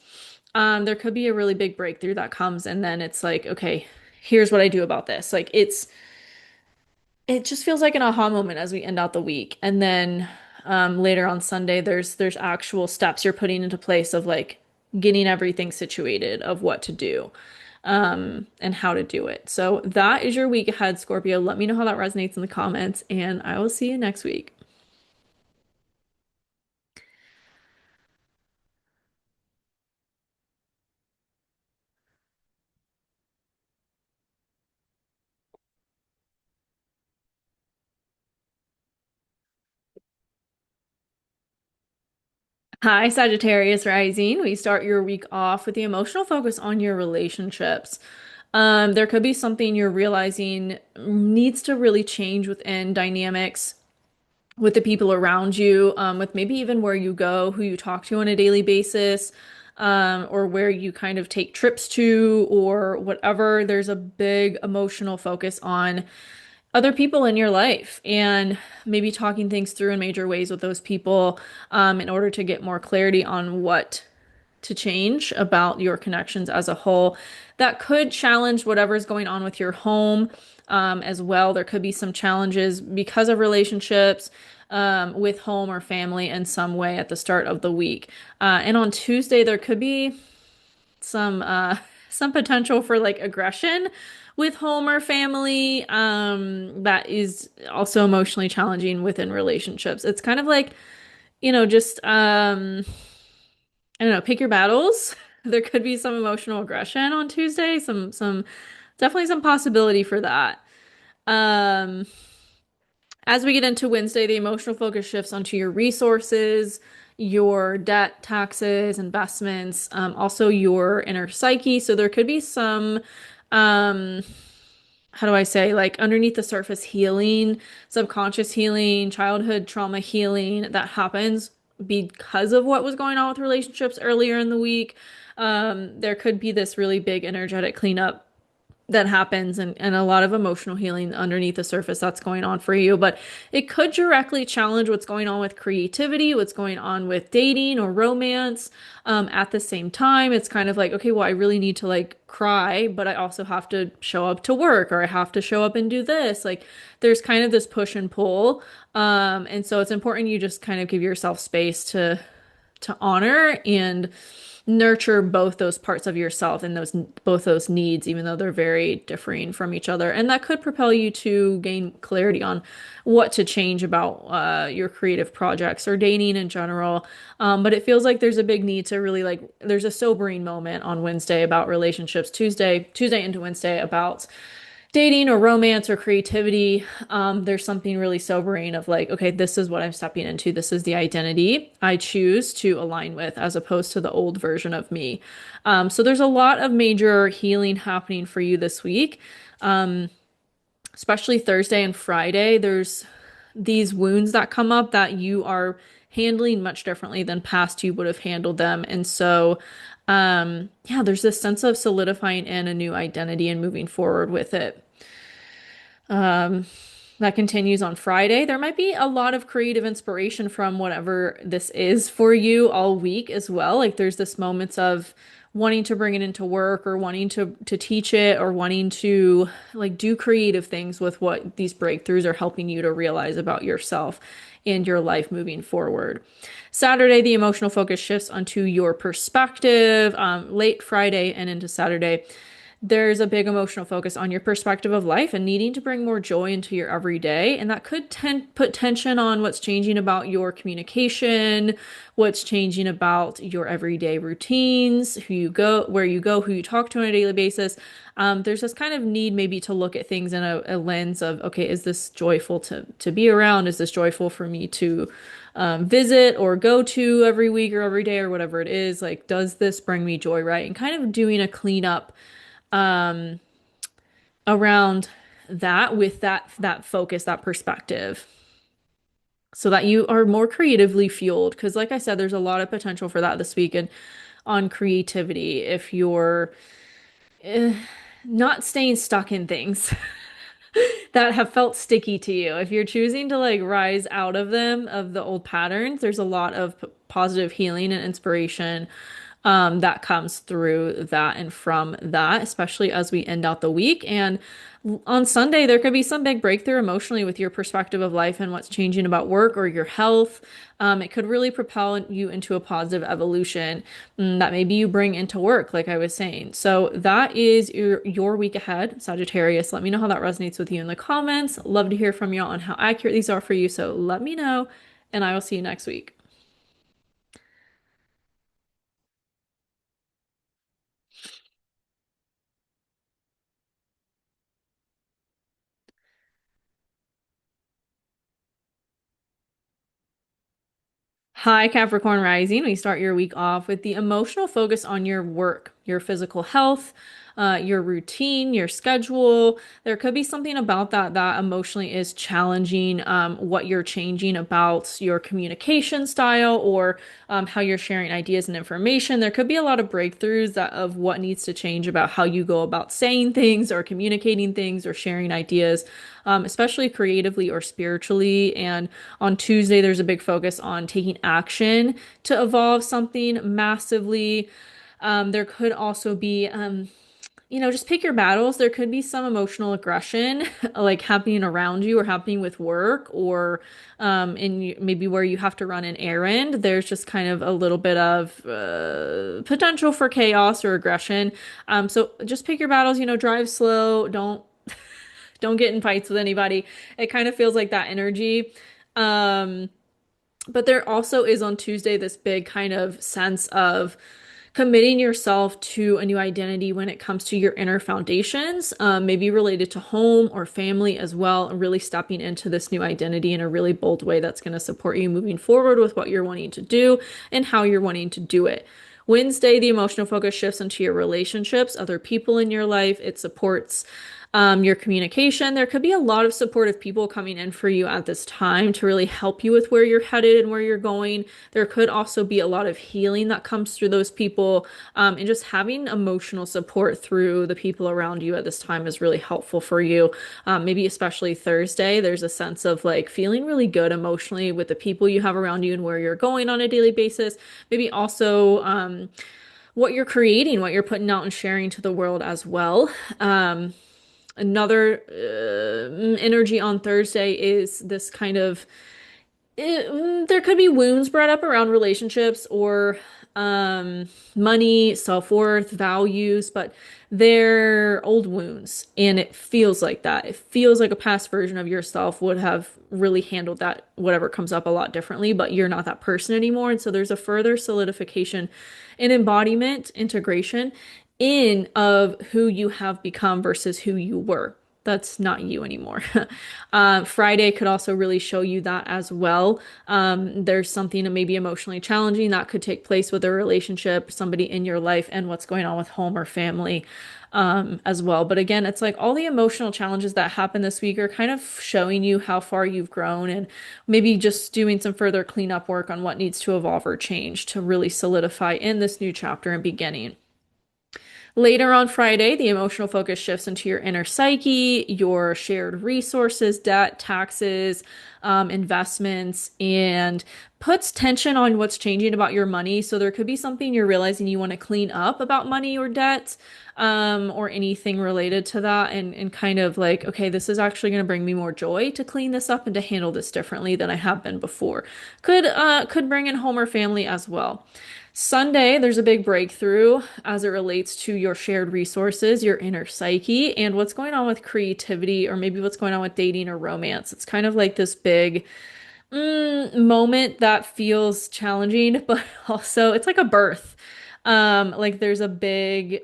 There could be a really big breakthrough that comes, and then it's like, okay, here's what I do about this. Like it just feels like an aha moment as we end out the week. And then, later on Sunday, there's actual steps you're putting into place of like getting everything situated of what to do, and how to do it. So that is your week ahead, Scorpio. Let me know how that resonates in the comments, and I will see you next week. Hi, Sagittarius Rising. We start your week off with the emotional focus on your relationships. There could be something you're realizing needs to really change within dynamics with the people around you, with maybe even where you go, who you talk to on a daily basis, or where you kind of take trips to, or whatever. There's a big emotional focus on other people in your life and maybe talking things through in major ways with those people, in order to get more clarity on what to change about your connections as a whole. That could challenge whatever's going on with your home, as well. There could be some challenges because of relationships, with home or family in some way at the start of the week. And on Tuesday, there could be some some potential for like aggression with home or family, that is also emotionally challenging within relationships. It's kind of like, just I don't know, pick your battles. There could be some emotional aggression on Tuesday, some definitely some possibility for that. Um, as we get into Wednesday, the emotional focus shifts onto your resources, your debt, taxes, investments, also your inner psyche. So there could be some, um, how do I say, like underneath the surface healing, subconscious healing, childhood trauma healing that happens because of what was going on with relationships earlier in the week. There could be this really big energetic cleanup that happens, and a lot of emotional healing underneath the surface that's going on for you. But it could directly challenge what's going on with creativity, what's going on with dating or romance. At the same time, it's kind of like, okay, well, I really need to like cry, but I also have to show up to work, or I have to show up and do this. Like there's kind of this push and pull. And so it's important you just kind of give yourself space to honor and nurture both those parts of yourself and those both those needs, even though they're very differing from each other. And that could propel you to gain clarity on what to change about your creative projects or dating in general. But it feels like there's a big need to really like there's a sobering moment on Wednesday about relationships, Tuesday into Wednesday about dating or romance or creativity. There's something really sobering of like, okay, this is what I'm stepping into. This is the identity I choose to align with as opposed to the old version of me. So there's a lot of major healing happening for you this week, especially Thursday and Friday. There's these wounds that come up that you are handling much differently than past you would have handled them. And so, yeah, there's this sense of solidifying in a new identity and moving forward with it. Um, that continues on Friday. There might be a lot of creative inspiration from whatever this is for you all week as well. Like there's this moments of wanting to bring it into work or wanting to teach it or wanting to like do creative things with what these breakthroughs are helping you to realize about yourself and your life moving forward. Saturday, the emotional focus shifts onto your perspective. Late Friday and into Saturday, there's a big emotional focus on your perspective of life and needing to bring more joy into your everyday. And that could put tension on what's changing about your communication, what's changing about your everyday routines, who you go, where you go, who you talk to on a daily basis. There's this kind of need maybe to look at things in a lens of, okay, is this joyful to be around? Is this joyful for me to visit or go to every week or every day or whatever it is? Like, does this bring me joy, right? And kind of doing a cleanup um, around that with that focus, that perspective, so that you are more creatively fueled. Because, like I said, there's a lot of potential for that this week and on creativity if you're eh, not staying stuck in things that have felt sticky to you. If you're choosing to like rise out of them, of the old patterns, there's a lot of positive healing and inspiration that comes through that and from that, especially as we end out the week. And on Sunday, there could be some big breakthrough emotionally with your perspective of life and what's changing about work or your health. It could really propel you into a positive evolution that maybe you bring into work, like I was saying. So that is your week ahead, Sagittarius. Let me know how that resonates with you in the comments. Love to hear from you on how accurate these are for you. So let me know, and I will see you next week. Hi, Capricorn Rising. We start your week off with the emotional focus on your work, your physical health, your routine, your schedule. There could be something about that that emotionally is challenging, what you're changing about your communication style or how you're sharing ideas and information. There could be a lot of breakthroughs that of what needs to change about how you go about saying things or communicating things or sharing ideas, especially creatively or spiritually. And on Tuesday, there's a big focus on taking action to evolve something massively. There could also be, just pick your battles. There could be some emotional aggression like happening around you or happening with work or maybe where you have to run an errand. There's just kind of a little bit of potential for chaos or aggression. So just pick your battles, drive slow. Don't get in fights with anybody. It kind of feels like that energy. Um, but there also is on Tuesday this big kind of sense of committing yourself to a new identity when it comes to your inner foundations, maybe related to home or family as well, and really stepping into this new identity in a really bold way that's going to support you moving forward with what you're wanting to do and how you're wanting to do it. Wednesday, the emotional focus shifts into your relationships, other people in your life. It supports your communication. There could be a lot of supportive people coming in for you at this time to really help you with where you're headed and where you're going. There could also be a lot of healing that comes through those people, and just having emotional support through the people around you at this time is really helpful for you. Maybe especially Thursday, there's a sense of like feeling really good emotionally with the people you have around you and where you're going on a daily basis. Maybe also, what you're creating, what you're putting out and sharing to the world as well. Another energy on Thursday is this kind of there could be wounds brought up around relationships or money, self-worth, values, but they're old wounds, and it feels like that. It feels like a past version of yourself would have really handled that, whatever comes up, a lot differently, but you're not that person anymore. And so there's a further solidification and embodiment, integration in of who you have become versus who you were. That's not you anymore. Friday could also really show you that as well. There's something that may be emotionally challenging that could take place with a relationship, somebody in your life, and what's going on with home or family as well. But again, it's like all the emotional challenges that happen this week are kind of showing you how far you've grown and maybe just doing some further cleanup work on what needs to evolve or change to really solidify in this new chapter and beginning. Later on Friday, the emotional focus shifts into your inner psyche, your shared resources, debt, taxes, investments, and puts tension on what's changing about your money. So there could be something you're realizing you want to clean up about money or debt, or anything related to that, and kind of like, okay, this is actually going to bring me more joy to clean this up and to handle this differently than I have been before. Could bring in home or family as well. Sunday, there's a big breakthrough as it relates to your shared resources, your inner psyche, and what's going on with creativity, or maybe what's going on with dating or romance. It's kind of like this big moment that feels challenging, but also it's like a birth. Like there's a big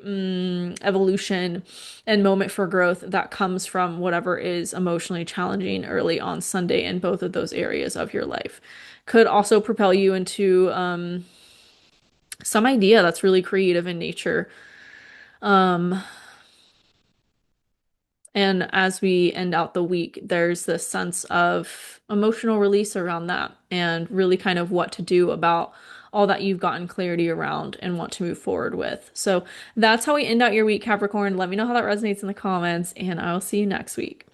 evolution and moment for growth that comes from whatever is emotionally challenging early on Sunday in both of those areas of your life. Could also propel you into some idea that's really creative in nature. Um, and as we end out the week, there's this sense of emotional release around that and really kind of what to do about all that you've gotten clarity around and want to move forward with. So that's how we end out your week, Capricorn. Let me know how that resonates in the comments, and I will see you next week.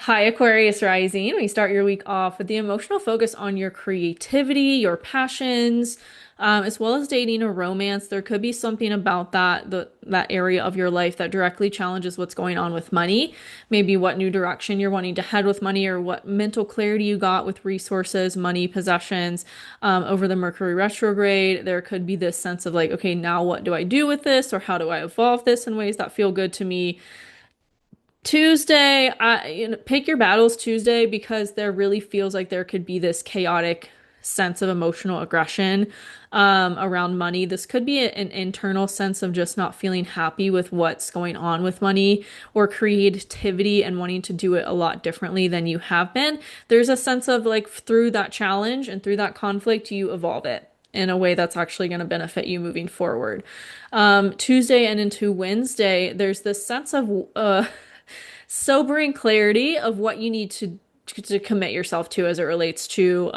Hi, Aquarius Rising. We start your week off with the emotional focus on your creativity, your passions, as well as dating or romance. There could be something about that area of your life that directly challenges what's going on with money. Maybe what new direction you're wanting to head with money, or what mental clarity you got with resources, money, possessions, over the Mercury retrograde. There could be this sense of like, okay, now what do I do with this, or how do I evolve this in ways that feel good to me? Tuesday, pick your battles Tuesday because there really feels like there could be this chaotic sense of emotional aggression around money. This could be an internal sense of just not feeling happy with what's going on with money or creativity and wanting to do it a lot differently than you have been. There's a sense of like through that challenge and through that conflict, you evolve it in a way that's actually going to benefit you moving forward. Tuesday and into Wednesday, there's this sense of sobering clarity of what you need to commit yourself to as it relates to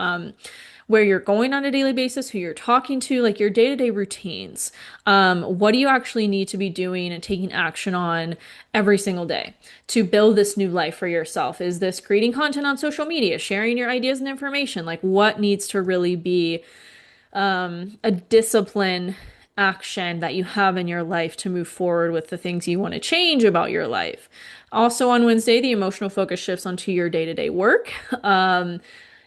where you're going on a daily basis, who you're talking to, like your day-to-day routines. What do you actually need to be doing and taking action on every single day to build this new life for yourself? Is this creating content on social media, sharing your ideas and information? Like what needs to really be a discipline action that you have in your life to move forward with the things you want to change about your life. Also on Wednesday, the emotional focus shifts onto your day-to-day work.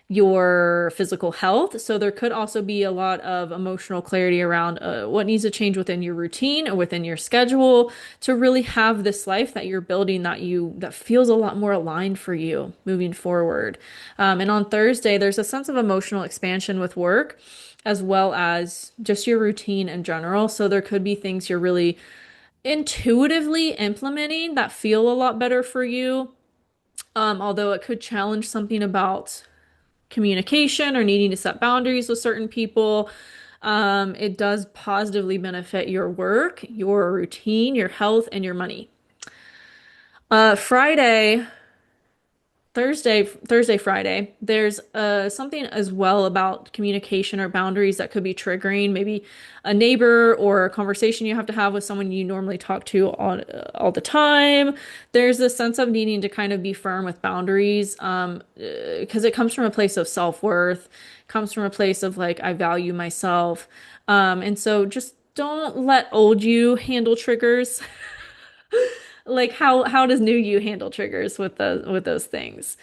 Your physical health. So there could also be a lot of emotional clarity around what needs to change within your routine or within your schedule to really have this life that you're building that feels a lot more aligned for you moving forward. And on Thursday, there's a sense of emotional expansion with work as well as just your routine in general. So there could be things you're really intuitively implementing that feel a lot better for you. Although it could challenge something about communication or needing to set boundaries with certain people. It does positively benefit your work, your routine, your health, and your money. Friday, Friday, there's something as well about communication or boundaries that could be triggering, maybe a neighbor or a conversation you have to have with someone you normally talk to all the time. There's this sense of needing to kind of be firm with boundaries, because it comes from a place of self-worth, comes from a place of like, I value myself. And so just don't let old you handle triggers. Like how does new you handle triggers with those things?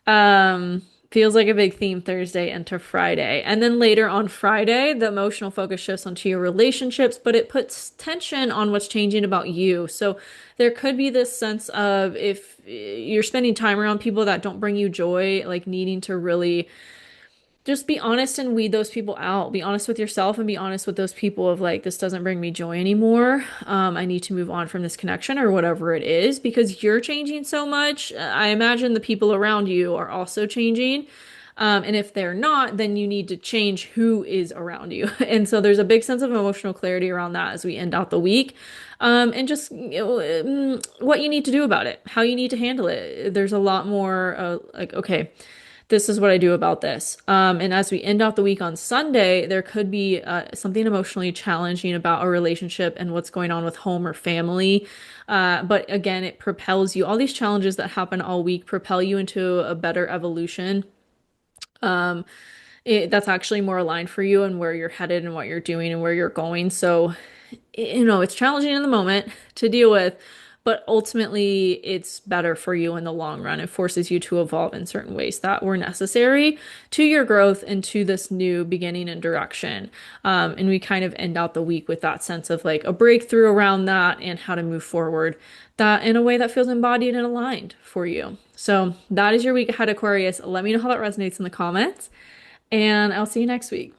Feels like a big theme Thursday into Friday. And then later on Friday, the emotional focus shifts onto your relationships, but it puts tension on what's changing about you. So there could be this sense of if you're spending time around people that don't bring you joy, like needing to really just be honest and weed those people out. Be honest with yourself and be honest with those people of like, this doesn't bring me joy anymore. I need to move on from this connection or whatever it is because you're changing so much. I imagine the people around you are also changing. And if they're not, then you need to change who is around you. And so there's a big sense of emotional clarity around that as we end out the week. And just what you need to do about it, how you need to handle it. There's a lot more like, okay, this is what I do about this. And as we end out the week on Sunday, there could be something emotionally challenging about a relationship and what's going on with home or family. But again, it propels you. All these challenges that happen all week propel you into a better evolution. Um, that's actually more aligned for you and where you're headed and what you're doing and where you're going. So, it's challenging in the moment to deal with, but ultimately it's better for you in the long run. It forces you to evolve in certain ways that were necessary to your growth and to this new beginning and direction. And we kind of end out the week with that sense of like a breakthrough around that and how to move forward that in a way that feels embodied and aligned for you. So that is your week ahead, Aquarius. Let me know how that resonates in the comments, and I'll see you next week.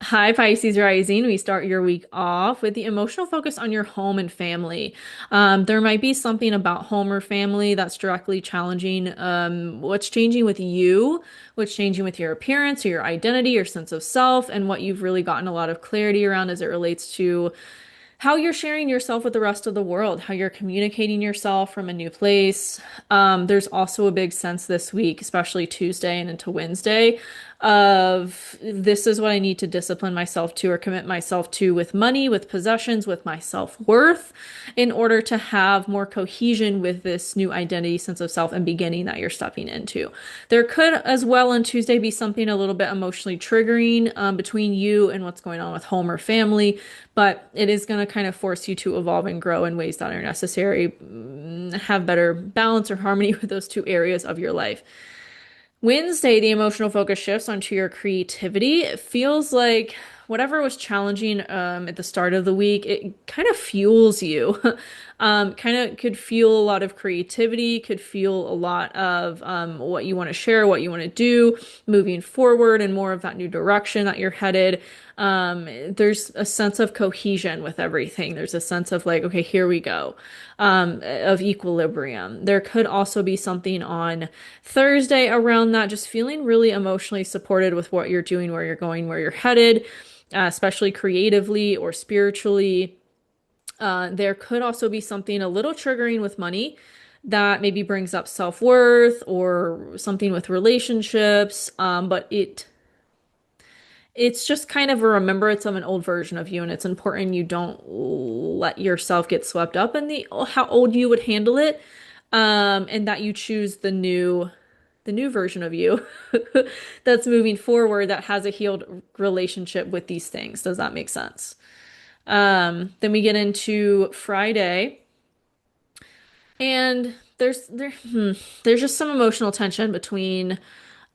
Hi, Pisces Rising. We start your week off with the emotional focus on your home and family. There might be something about home or family that's directly challenging what's changing with you, what's changing with your appearance or your identity, your sense of self, and what you've really gotten a lot of clarity around as it relates to how you're sharing yourself with the rest of the world, how you're communicating yourself from a new place. There's also a big sense this week, especially Tuesday and into Wednesday, of this is what I need to discipline myself to or commit myself to with money, with possessions, with my self-worth in order to have more cohesion with this new identity, sense of self, and beginning that you're stepping into. There could as well on Tuesday be something a little bit emotionally triggering between you and what's going on with home or family, but it is going to kind of force you to evolve and grow in ways that are necessary, have better balance or harmony with those two areas of your life. Wednesday, the emotional focus shifts onto your creativity. It feels like whatever was challenging at the start of the week, it kind of fuels you. Kind of could fuel a lot of creativity, could fuel a lot of what you want to share, what you want to do moving forward, and more of that new direction that you're headed. There's a sense of cohesion with everything. There's a sense of like, okay, here we go, of equilibrium. There could also be something on Thursday around that, just feeling really emotionally supported with what you're doing, where you're going, where you're headed, especially creatively or spiritually. There could also be something a little triggering with money that maybe brings up self-worth or something with relationships. But it's just kind of a remembrance of an old version of you, and it's important you don't let yourself get swept up in the how old you would handle it, and that you choose the new version of you that's moving forward that has a healed relationship with these things. Does that make sense? Then we get into Friday, and there's just some emotional tension between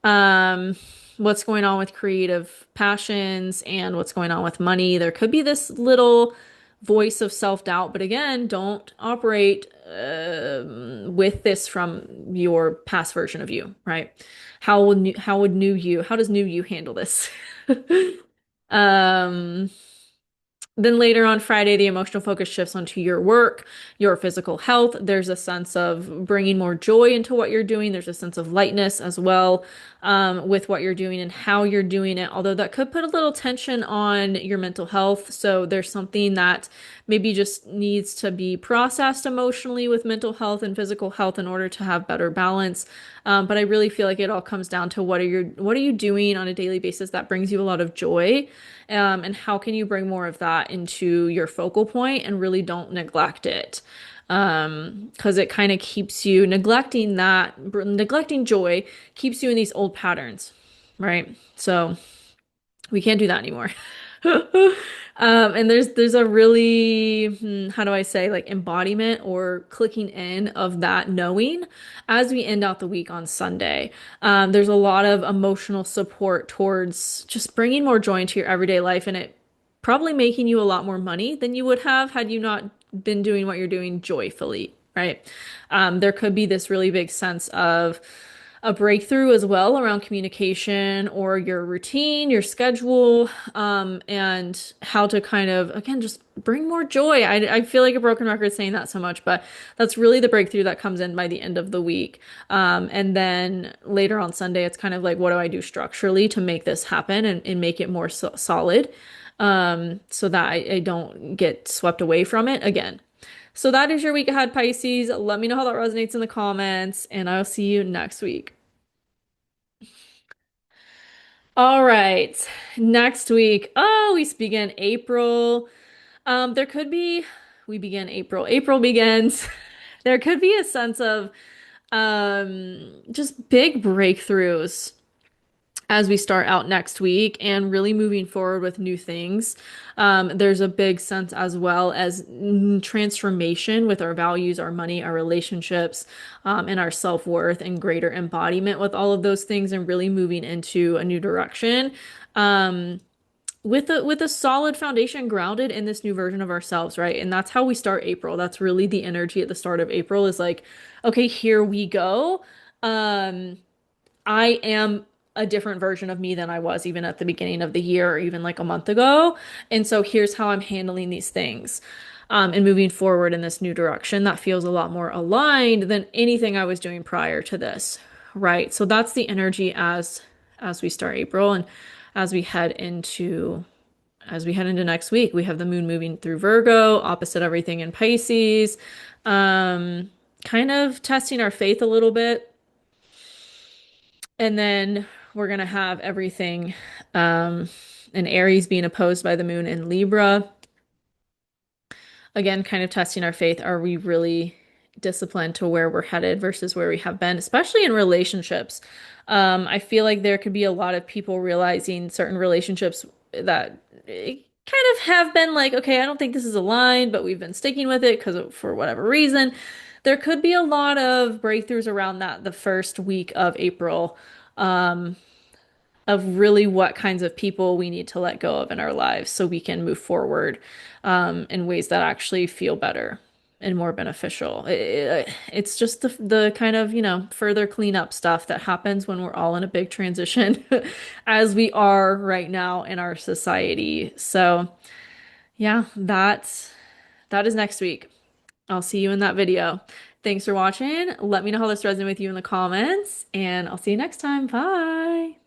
um, what's going on with creative passions and what's going on with money. There could be this little voice of self-doubt, but again, don't operate with this from your past version of you, right? How does new you handle this? Um, then later on Friday, the emotional focus shifts onto your work, your physical health. There's a sense of bringing more joy into what you're doing. There's a sense of lightness as well, with what you're doing and how you're doing it. Although that could put a little tension on your mental health. So there's something that maybe just needs to be processed emotionally with mental health and physical health in order to have better balance. But I really feel like it all comes down to what are you doing on a daily basis that brings you a lot of joy, and how can you bring more of that into your focal point and really don't neglect it. Because it kind of keeps you neglecting joy keeps you in these old patterns, right? So we can't do that anymore. And there's a really, how do I say, like embodiment or clicking in of that knowing as we end out the week on Sunday. There's a lot of emotional support towards just bringing more joy into your everyday life, and it probably making you a lot more money than you would have had you not been doing what you're doing joyfully, right? There could be this really big sense of a breakthrough as well around communication or your routine, your schedule, and how to kind of, again, just bring more joy. I feel like a broken record saying that so much, but that's really the breakthrough that comes in by the end of the week. And then later on Sunday, it's kind of like, what do I do structurally to make this happen and make it more solid, so that I don't get swept away from it again. So that is your week ahead, Pisces. Let me know how that resonates in the comments, and I'll see you next week. All right. Next week. Oh, we begin April. There could be, we begin April. April begins. There could be a sense of just big breakthroughs as we start out next week and really moving forward with new things. There's a big sense as well as transformation with our values, our money, our relationships, and our self-worth and greater embodiment with all of those things and really moving into a new direction. Um, with a solid foundation grounded in this new version of ourselves, right? And that's how we start April. That's really the energy at the start of April is like, okay, here we go. Um, I am a different version of me than I was even at the beginning of the year or even like a month ago. And so here's how I'm handling these things. And moving forward in this new direction that feels a lot more aligned than anything I was doing prior to this, right? So that's the energy as we start April and as we head into next week. We have the moon moving through Virgo, opposite everything in Pisces, kind of testing our faith a little bit. And then we're gonna have everything in Aries being opposed by the moon in Libra. Again, kind of testing our faith. Are we really disciplined to where we're headed versus where we have been, especially in relationships? I feel like there could be a lot of people realizing certain relationships that kind of have been like, okay, I don't think this is aligned, but we've been sticking with it because for whatever reason. There could be a lot of breakthroughs around that the first week of April. Um, of really what kinds of people we need to let go of in our lives so we can move forward in ways that actually feel better and more beneficial. It's just the kind of, further cleanup stuff that happens when we're all in a big transition as we are right now in our society. So, yeah, that is next week. I'll see you in that video. Thanks for watching. Let me know how this resonated with you in the comments, and I'll see you next time. Bye.